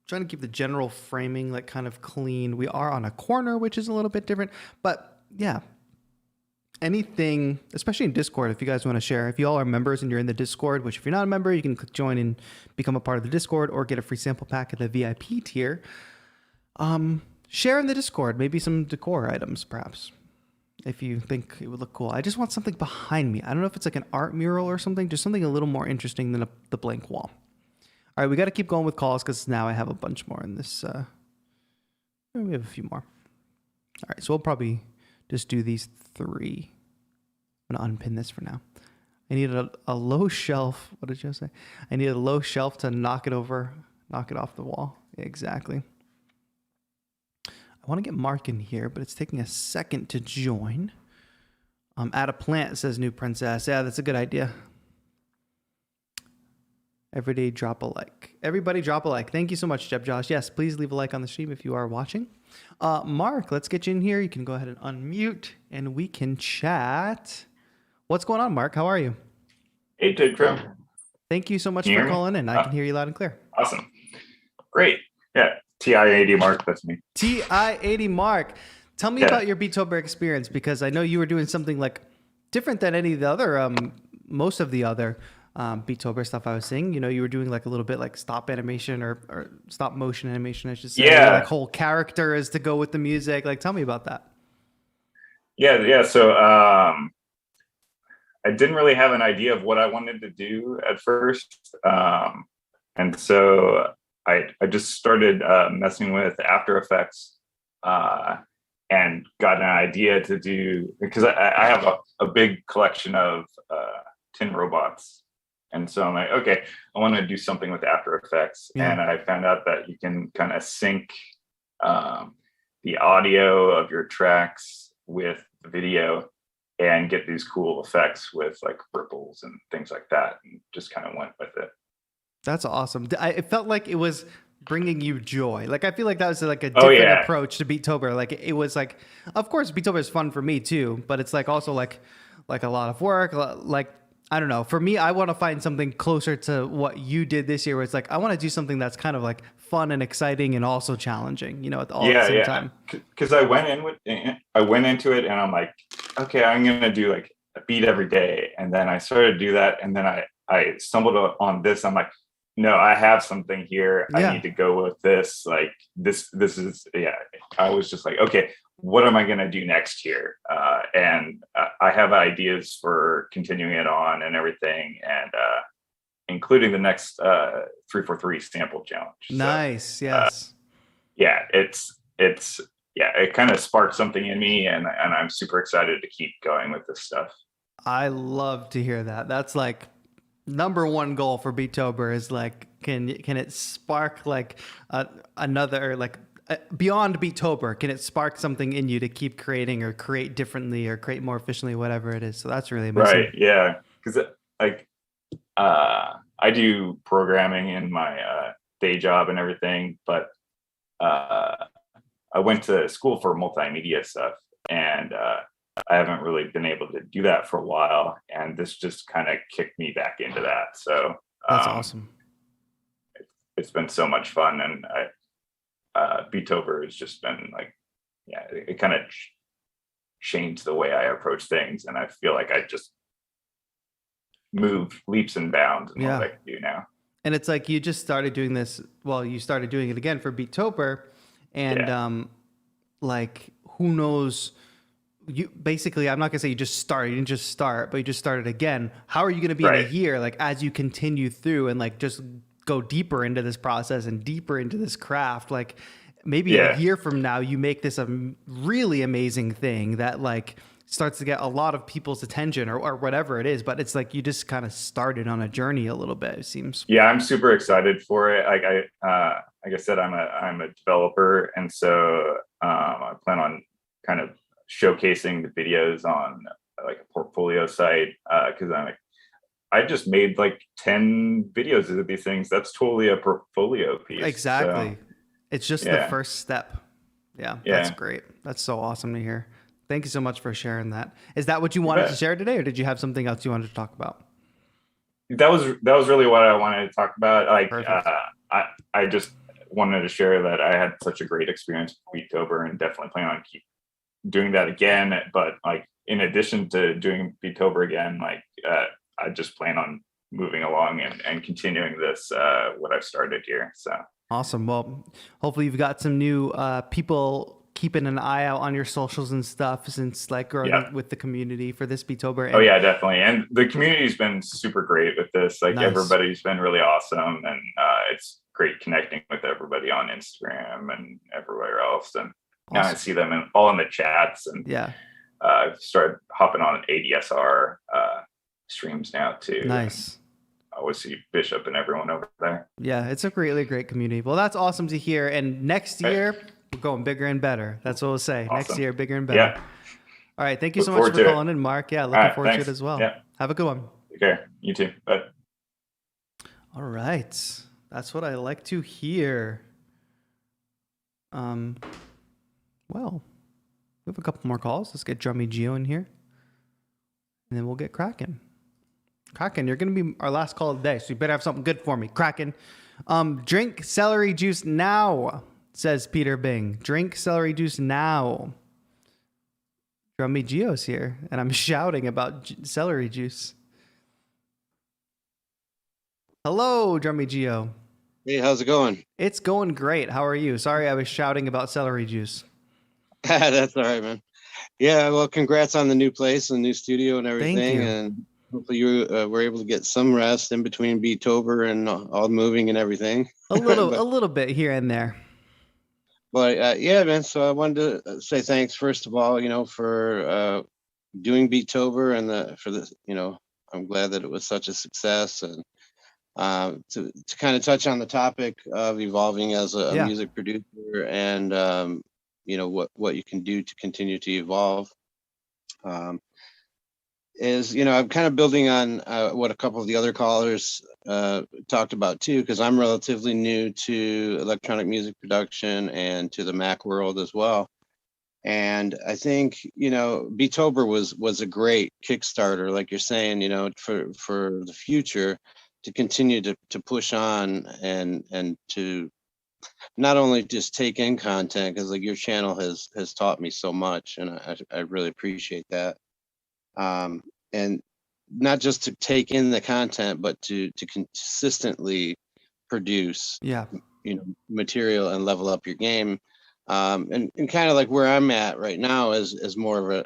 Trying to keep the general framing like kind of clean. We are on a corner, which is a little bit different, but yeah, anything, especially in Discord, if you guys want to share, if you all are members and you're in the Discord, which if you're not a member, you can click join and become a part of the Discord, or get a free sample pack at the VIP tier. Share in the Discord, maybe some decor items, perhaps, if you think it would look cool. I just want something behind me. I don't know if it's like an art mural or something, just something a little more interesting than the blank wall. All right, we got to keep going with calls, because now I have a bunch more in this. We have a few more. All right, so we'll probably just do these 3. I'm going to unpin this for now. I need a low shelf. What did you say? I need a low shelf to knock it off the wall. Exactly. I want to get Mark in here, but it's taking a second to join. Add a plant, says New Princess. Yeah, that's a good idea. Everybody drop a like. Thank you so much, Jeb Josh. Yes, please leave a like on the stream if you are watching. Mark, let's get you in here. You can go ahead and unmute and we can chat. What's going on, Mark? How are you? Hey, TAETRO. Thank you so much for calling in. I can hear you loud and clear. Awesome. Great. Yeah, TI-80 Mark, that's me. TI-80 Mark. Tell me about your Beatober experience, because I know you were doing something like different than any of the other, most of the other Beattober stuff I was seeing. You know, you were doing like a little bit like stop animation or stop motion animation, I should say. Yeah. Like whole characters to go with the music. Like, tell me about that. Yeah. So I didn't really have an idea of what I wanted to do at first. And so I just started messing with After Effects and got an idea to do, because I have a big collection of tin robots. And so I'm like, okay, I want to do something with After Effects. Yeah. And I found out that you can kind of sync the audio of your tracks with the video and get these cool effects with like ripples and things like that, and just kind of went with it. That's awesome. It felt like it was bringing you joy. Like, I feel like that was like a different approach to Beattober. Like, it was like, of course, Beattober is fun for me too, but it's like also like a lot of work. Like, I don't know. For me, I want to find something closer to what you did this year, where it's like, I want to do something that's kind of like fun and exciting and also challenging, you know, at the same time. Because I went into it and I'm like, okay, I'm going to do like a beat every day. And then I started to do that. And then I stumbled on this. I'm like, no, I have something here. I need to go with this. Like this is, I was just like, okay, what am I going to do next year? And I have ideas for continuing it on and everything, and including the next 343 sample challenge. Nice. So, yes. It kind of sparked something in me, and I'm super excited to keep going with this stuff. I love to hear that. That's like number one goal for Beattober is like, can it spark like another, like beyond Beattober, can it spark something in you to keep creating or create differently or create more efficiently, whatever it is. So that's really amazing. Right. Yeah. Because like I do programming in my day job and everything, but I went to school for multimedia stuff, and I haven't really been able to do that for a while, and this just kind of kicked me back into that. So that's awesome. It's been so much fun, and Beattober has just been like, it kind of changed the way I approach things, and I feel like I just move leaps and bounds in what I can do now. And it's like you just started doing this. Well, you started doing it again for Beattober, and like who knows. You basically, I'm not gonna say you just started, you didn't just start, but you just started again. How are you gonna be in a year, like as you continue through and like just go deeper into this process and deeper into this craft? Like maybe a year from now, you make this a really amazing thing that like starts to get a lot of people's attention or whatever it is. But it's like you just kind of started on a journey a little bit, it seems. Yeah, I'm super excited for it. Like like I said, I'm a developer, and so I plan on kind of showcasing the videos on like a portfolio site, because I just made like 10 videos of these things. That's totally a portfolio piece. Exactly. So, it's just the first step. Yeah, that's great. That's so awesome to hear. Thank you so much for sharing that. Is that what you wanted to share today, or did you have something else you wanted to talk about? That was really what I wanted to talk about. Like I just wanted to share that I had such a great experience with Beattober, and definitely plan on keep doing that again. But like in addition to doing Beattober again, like I just plan on moving along and continuing this what I've started here. So awesome. Well, hopefully you've got some new people keeping an eye out on your socials and stuff since like growing with the community for this Beattober. Oh yeah, definitely. And the community's been super great with this. Like everybody's been really awesome, and it's great connecting with everybody on Instagram and everywhere else. And now I see them all in the chats, and I've started hopping on ADSR streams now too. Nice. I always see Bishop and everyone over there. Yeah, it's a really great community. Well, that's awesome to hear. And next year, we're going bigger and better. That's what we'll say. Awesome. Next year, bigger and better. Yeah. All right. Thank you so much for calling in, Mark. Yeah, looking forward to it as well. Yeah. Have a good one. Okay. You too. Bye. All right. That's what I like to hear. Well, we have a couple more calls. Let's get Drummy Geo in here, and then we'll get cracking. Kraken, you're going to be our last call of the day, so you better have something good for me. Kraken. Drink celery juice now, says Peter Bing. Drink celery juice now. Drummy Geo's here, and I'm shouting about celery juice. Hello, Drummy Geo. Hey, how's it going? It's going great. How are you? Sorry, I was shouting about celery juice. That's all right, man. Yeah, well, congrats on the new place and new studio and everything. Thank you. And hopefully you were able to get some rest in between Beatober and all moving and everything. A little bit here and there. But yeah, man. So I wanted to say thanks first of all, for doing Beatober and for the, I'm glad that it was such a success. And to kind of touch on the topic of evolving as a music producer and what you can do to continue to evolve is I'm kind of building on what a couple of the other callers talked about too, because I'm relatively new to electronic music production and to the Mac world as well. And I think Beatober was a great Kickstarter, like you're saying, for the future, to continue to push on and to not only just take in content, because like your channel has taught me so much, and I really appreciate that. And not just to take in the content, but to consistently produce material and level up your game. And kind of like where I'm at right now is more of a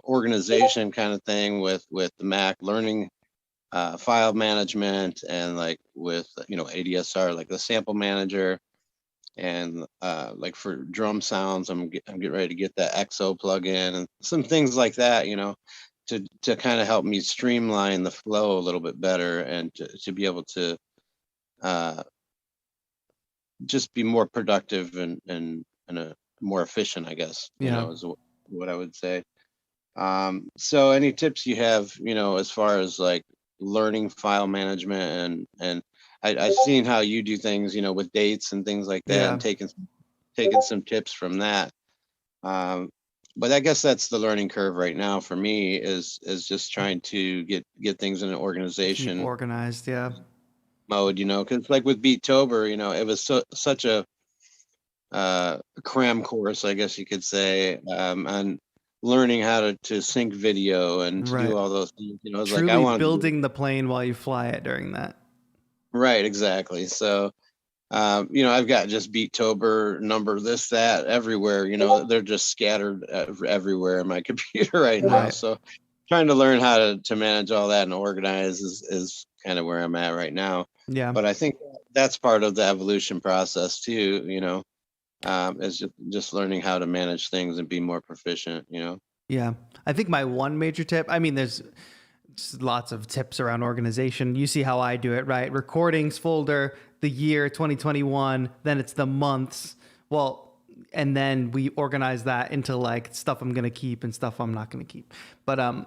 organization kind of thing with the Mac, learning file management, and like with ADSR, like the sample manager, and like for drum sounds, I'm getting ready to get that XO plugin and some things like that, to kind of help me streamline the flow a little bit better, and to be able to just be more productive and a more efficient, I guess, is what I would say. So any tips you have, as far as like learning file management and I've seen how you do things, with dates and things like that, and taking some tips from that. But I guess that's the learning curve right now for me is just trying to get things in an organization. Keep organized, mode, because like with Beatober, it was such a cram course, I guess you could say, on learning how to sync video and to do all those things. It's truly like I want building the plane while you fly it during that. Right, exactly. So I've got just Beatober number this, that everywhere, they're just scattered everywhere in my computer right now. So trying to learn how to manage all that and organize is kind of where I'm at right now. Yeah. But I think that's part of the evolution process too, is just learning how to manage things and be more proficient, Yeah. I think my one major tip, I mean, there's lots of tips around organization. You see how I do it, right? Recordings folder, the year 2021, then it's the months. Well, and then we organize that into like stuff I'm going to keep and stuff I'm not going to keep. But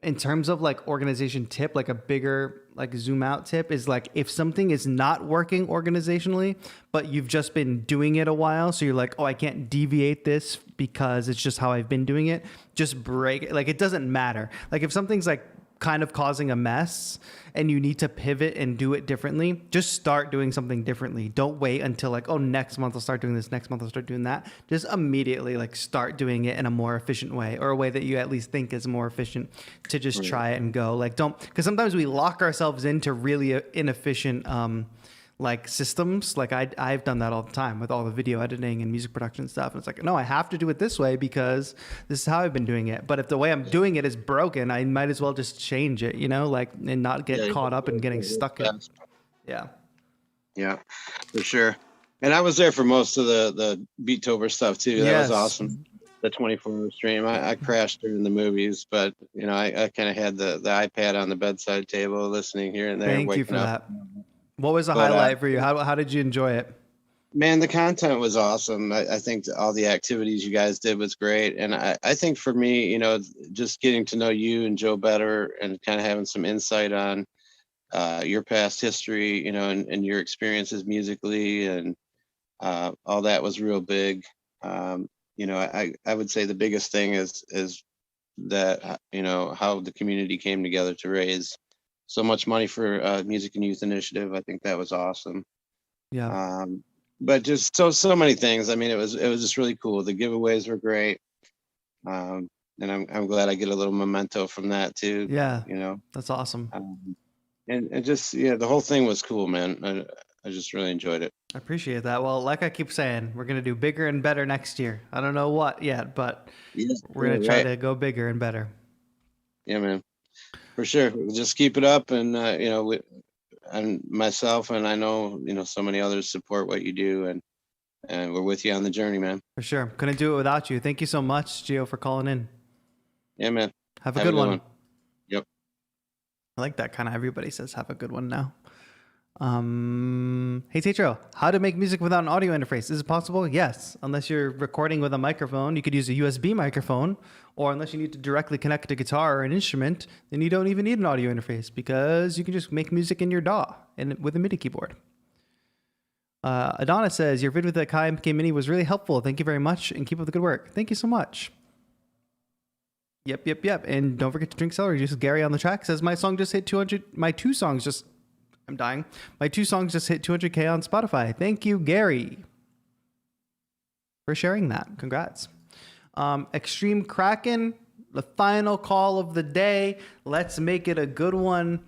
in terms of like organization tip, like a bigger like zoom out tip is like if something is not working organizationally, but you've just been doing it a while, so you're like, oh, I can't deviate this because it's just how I've been doing it. Just break it. Like it doesn't matter. Like if something's like kind of causing a mess and you need to pivot and do it differently, just start doing something differently. Don't wait until like, oh, next month I'll start doing this, next month I'll start doing that. Just immediately like start doing it in a more efficient way, or a way that you at least think is more efficient, to just try it and go. Like don't, because sometimes we lock ourselves into really inefficient like systems. Like I've done that all the time with all the video editing and music production stuff. And it's like, no, I have to do it this way because this is how I've been doing it. But if the way I'm doing it is broken, I might as well just change it, like, and not get caught up in getting stuck in. Yeah, for sure. And I was there for most of the Beatober stuff too. That was awesome. The 24-hour stream. I crashed during the movies, but I kind of had the iPad on the bedside table, listening here and there. Thank you for that. What was the highlight for you? How did you enjoy it? Man, the content was awesome. I think all the activities you guys did was great. And I think for me, just getting to know you and Joe better and kind of having some insight on your past history, and your experiences musically and all that was real big. I would say the biggest thing is that, how the community came together to raise so much money for Music and Youth Initiative. I think that was awesome. Yeah. But just so many things. I mean, it was just really cool. The giveaways were great. And I'm glad I get a little memento from that too. Yeah. That's awesome. and just the whole thing was cool, man. I just really enjoyed it. I appreciate that. Well, like I keep saying, we're going to do bigger and better next year. I don't know what yet, but we're going to try to go bigger and better. Yeah, man, for sure. Just keep it up, and and myself, and I know so many others support what you do, and we're with you on the journey, man. For sure. Couldn't do it without you. Thank you so much, Gio, for calling in. Yeah, man. Have a good one. Yep. I like that kind of everybody says have a good one now. Hey TAETRO, how to make music without an audio interface? Is it possible? Yes. Unless you're recording with a microphone, you could use a USB microphone, or unless you need to directly connect a guitar or an instrument, then you don't even need an audio interface because you can just make music in your DAW and with a MIDI keyboard. Adana says, your vid with the Kai MK Mini was really helpful. Thank you very much and keep up the good work. Thank you so much. Yep. And don't forget to drink celery juice. Gary on the track says, my song just hit 200. I'm dying. My 2 songs just hit 200K on Spotify. Thank you, Gary, for sharing that. Congrats. Extreme Kraken, the final call of the day. Let's make it a good one.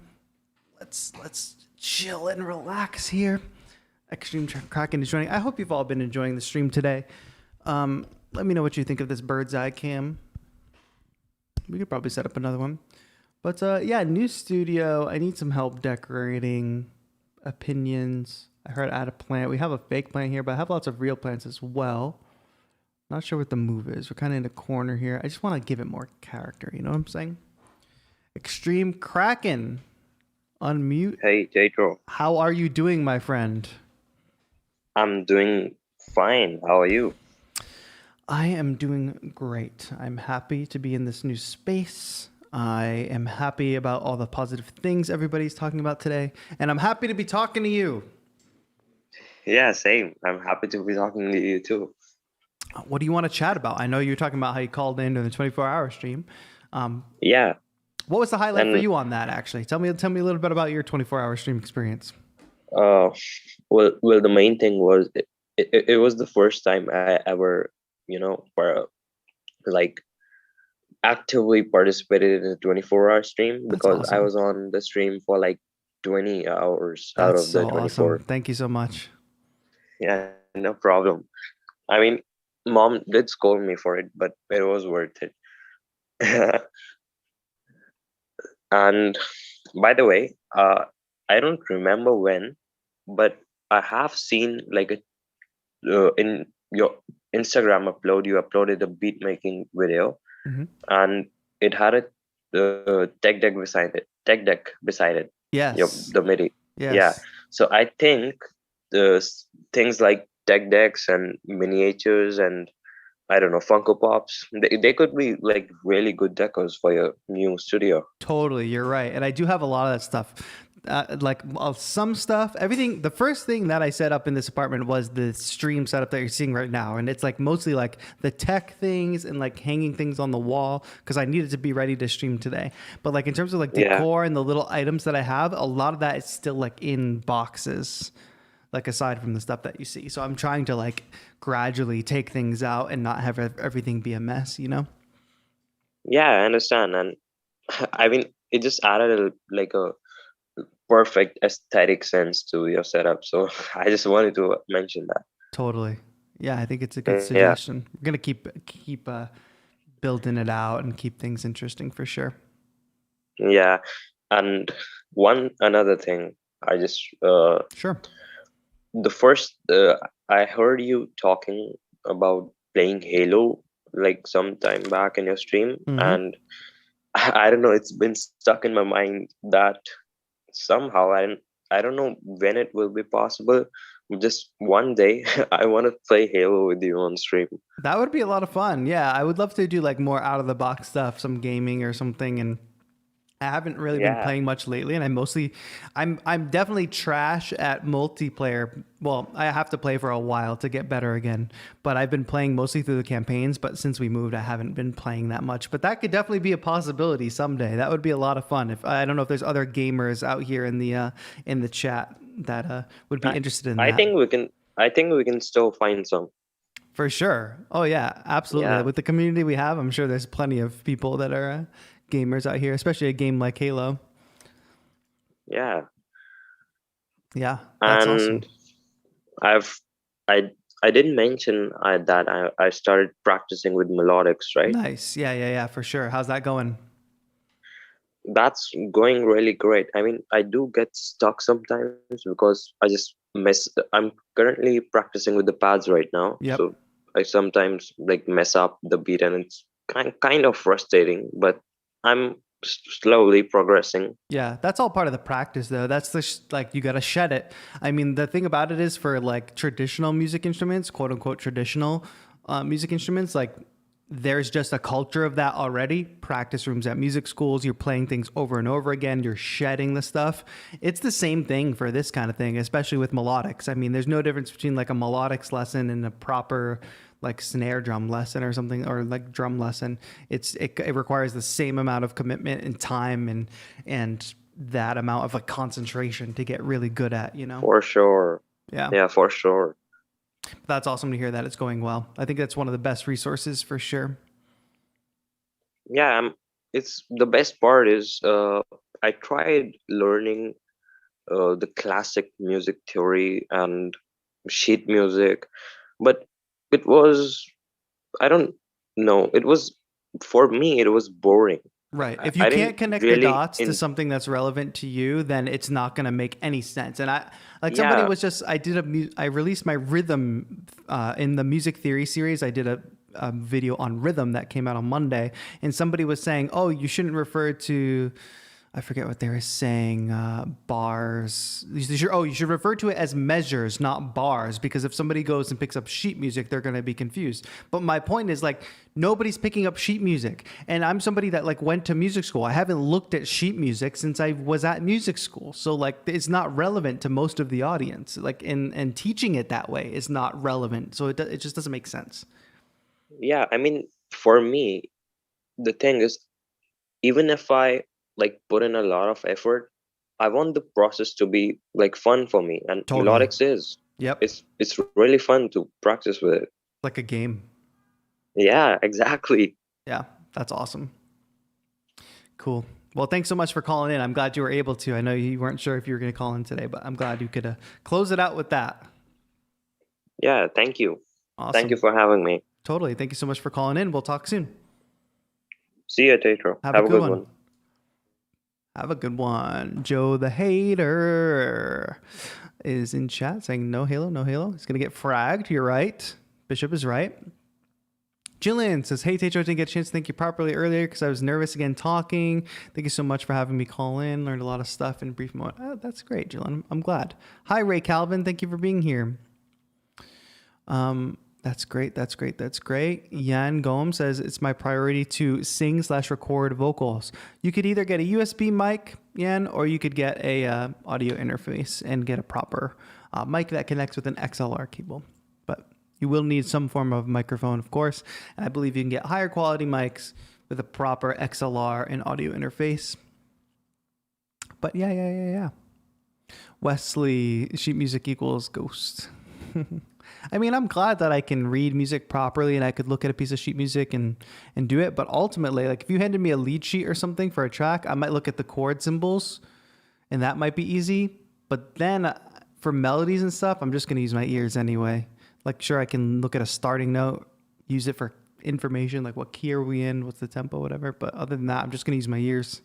Let's chill and relax here. Extreme Kraken is joining. I hope you've all been enjoying the stream today. Let me know what you think of this bird's eye cam. We could probably set up another one. But new studio. I need some help decorating. Opinions. I heard add a plant. We have a fake plant here, but I have lots of real plants as well. Not sure what the move is. We're kind of in a corner here. I just want to give it more character. You know what I'm saying? Extreme Kraken. Unmute. Hey, TAETRO. How are you doing, my friend? I'm doing fine. How are you? I am doing great. I'm happy to be in this new space. I am happy about all the positive things everybody's talking about today. And I'm happy to be talking to you. Yeah, same. I'm happy to be talking to you too. What do you want to chat about? I know you're talking about how you called in during the 24-hour stream. Yeah. What was the highlight for you on that, actually? Tell me a little bit about your 24-hour stream experience. Well, the main thing was it was the first time I ever, actively participated in a 24-hour stream, because awesome. I was on the stream for 20 hours out of the 24. Awesome. Thank you so much. Yeah, no problem. I mean, Mom did scold me for it, but it was worth it. And by the way, I don't remember when, but I have seen in your Instagram upload, you uploaded a beat making video, and it had a tech deck beside it. Yes. The MIDI. Yes. Yeah. So I think the things like tech decks and miniatures and I don't know, Funko Pops, they could be really good decors for your new studio. Totally, you're right. And I do have a lot of that stuff. Some stuff, everything. The first thing that I set up in this apartment was the stream setup that you're seeing right now. And it's mostly the tech things and hanging things on the wall because I needed to be ready to stream today. But in terms of decor and the little items that I have, a lot of that is still in boxes. Aside from the stuff that you see. So I'm trying to gradually take things out and not have everything be a mess, Yeah, I understand. And I mean, it just added a perfect aesthetic sense to your setup. So I just wanted to mention that. Totally. Yeah, I think it's a good suggestion. We're going to keep building it out and keep things interesting for sure. Yeah. And another thing, I just... Sure. The first, I heard you talking about playing Halo some time back in your stream, and I don't know, it's been stuck in my mind that somehow I don't know when it will be possible. Just one day, I want to play Halo with you on stream. That would be a lot of fun. Yeah, I would love to do more out of the box stuff, some gaming or something, and I haven't really been playing much lately, and I'm definitely trash at multiplayer. Well, I have to play for a while to get better again, but I've been playing mostly through the campaigns, but since we moved, I haven't been playing that much, but that could definitely be a possibility someday. That would be a lot of fun. I don't know if there's other gamers out here in the chat that would be interested in that. I think we can still find some. For sure. Oh yeah, absolutely. Yeah. With the community we have, I'm sure there's plenty of people that are gamers out here, especially a game like Halo. Yeah. Yeah, that's awesome. And I've I I didn't mention that I started practicing with melodics, right? Nice. Yeah, for sure. How's that going? That's going really great. I mean, I do get stuck sometimes because I just mess. I'm currently practicing with the pads right now, Yep. so I sometimes like mess up the beat, and it's kind of frustrating. But I'm slowly progressing. Yeah, that's all part of the practice, though. That's like you got to shed it. I mean, the thing about it is for like traditional music instruments, quote unquote traditional music instruments, like there's just a culture of that already. Practice rooms at music schools, you're playing things over and over again, you're shedding the stuff. It's the same thing for this kind of thing, especially with melodics. I mean, there's no difference between like a melodics lesson and a proper like snare drum lesson or something, or like drum lesson. It requires the same amount of commitment and time and that amount of like concentration to get really good at, you know? For sure. Yeah. Yeah, for sure. That's awesome to hear that it's going well. I think that's one of the best resources for sure. Yeah, it's the best part is I tried learning the classic music theory and sheet music, but it was, I don't know, it was, for me it was boring. Right. If you I can't didn't connect the really dots to something that's relevant to you, then it's not going to make any sense. And somebody Yeah. was just, I released my rhythm in the music theory series. I did a video on rhythm that came out on Monday, and somebody was saying, oh, you shouldn't refer to, I forget what they were saying, bars. You should refer to it as measures, not bars, because if somebody goes and picks up sheet music, they're going to be confused. But my point is, like, nobody's picking up sheet music. And I'm somebody that like went to music school. I haven't looked at sheet music since I was at music school. So like it's not relevant to most of the audience. Like and teaching it that way is not relevant. So it just doesn't make sense. Yeah, I mean, for me, the thing is, even if I like put in a lot of effort, I want the process to be like fun for me, and Totally. melodics is. Yep. It's really fun to practice with it. Like a game. Yeah, exactly. Yeah, that's awesome. Cool. Well, thanks so much for calling in. I'm glad you were able to. I know you weren't sure if you were going to call in today, but I'm glad you could close it out with that. Yeah, thank you. Awesome. Thank you for having me. Totally. Thank you so much for calling in. We'll talk soon. See you, TAETRO. Have a good one. Have a good one. Joe the Hater is in chat saying no Halo, no Halo. He's going to get fragged. You're right. Bishop is right. Jillian says, hey, TAETRO, didn't get a chance to thank you properly earlier because I was nervous again talking. Thank you so much for having me call in. Learned a lot of stuff in a brief moment. Oh, that's great, Jillian. I'm glad. Hi, Ray Calvin. Thank you for being here. That's great. That's great. That's great. Yan Gom says, it's my priority to sing/record vocals. You could either get a USB mic, Yan, or you could get a audio interface and get a proper mic that connects with an XLR cable. But you will need some form of microphone, of course. And I believe you can get higher quality mics with a proper XLR and audio interface. But yeah. Wesley, sheet music equals ghost. I mean, I'm glad that I can read music properly and I could look at a piece of sheet music and do it. But ultimately, like if you handed me a lead sheet or something for a track, I might look at the chord symbols and that might be easy. But then for melodies and stuff, I'm just going to use my ears anyway. Like, sure, I can look at a starting note, use it for information, like what key are we in, what's the tempo, whatever. But other than that, I'm just going to use my ears.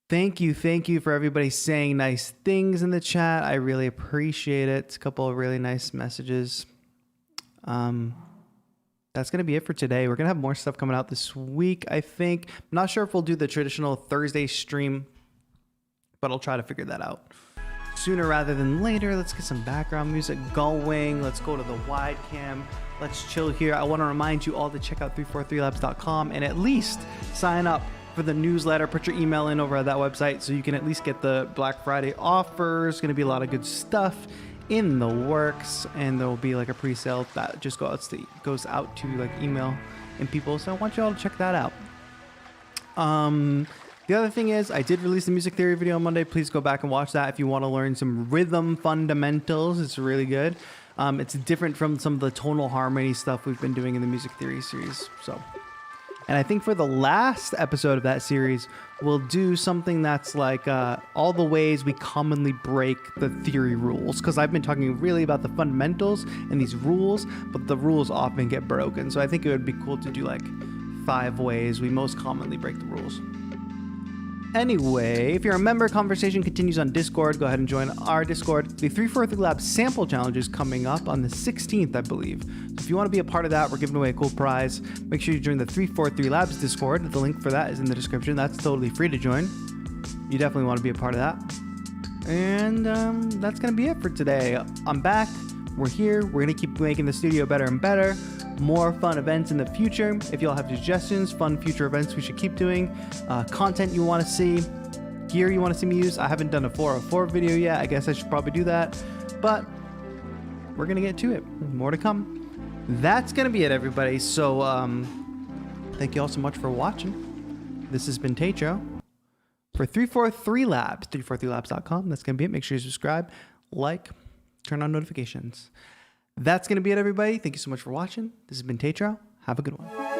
Thank you for everybody saying nice things in the chat. I really appreciate it. A couple of really nice messages. That's going to be it for today. We're going to have more stuff coming out this week, I think. I'm not sure if we'll do the traditional Thursday stream, but I'll try to figure that out sooner rather than later. Let's get some background music going. Let's go to the wide cam. Let's chill here. I want to remind you all to check out 343labs.com and at least sign up for the newsletter. Put your email in over at that website so you can at least get the Black Friday offers. Going to be a lot of good stuff in the works, and there will be like a pre-sale that just goes out to like email and people. So I want you all to check that out. The other thing is I did release the music theory video on Monday. Please go back and watch that if you want to learn some rhythm fundamentals. It's really good. It's different from some of the tonal harmony stuff we've been doing in the music theory series. So And I think for the last episode of that series, we'll do something that's like all the ways we commonly break the theory rules. Because I've been talking really about the fundamentals and these rules, but the rules often get broken. So I think it would be cool to do like 5 ways we most commonly break the rules. Anyway, if you're a member, conversation continues on Discord. Go ahead and join our Discord. The 343 Labs sample challenge is coming up on the 16th, I believe. So if you want to be a part of that, we're giving away a cool prize. Make sure you join the 343 Labs Discord. The link for that is in the description. That's totally free to join. You definitely want to be a part of that. And that's going to be it for today. I'm back. We're here. We're going to keep making the studio better and better. More fun events in the future. If y'all have suggestions, fun future events we should keep doing, content you want to see, gear you want to see me use. I haven't done a 404 video yet. I guess I should probably do that. But we're going to get to it. More to come. That's going to be it, everybody. So thank you all so much for watching. This has been TAETRO for 343 Labs, 343labs.com. That's going to be it. Make sure you subscribe, like, turn on notifications. That's going to be it, everybody. Thank you so much for watching. This has been TAETRO. Have a good one.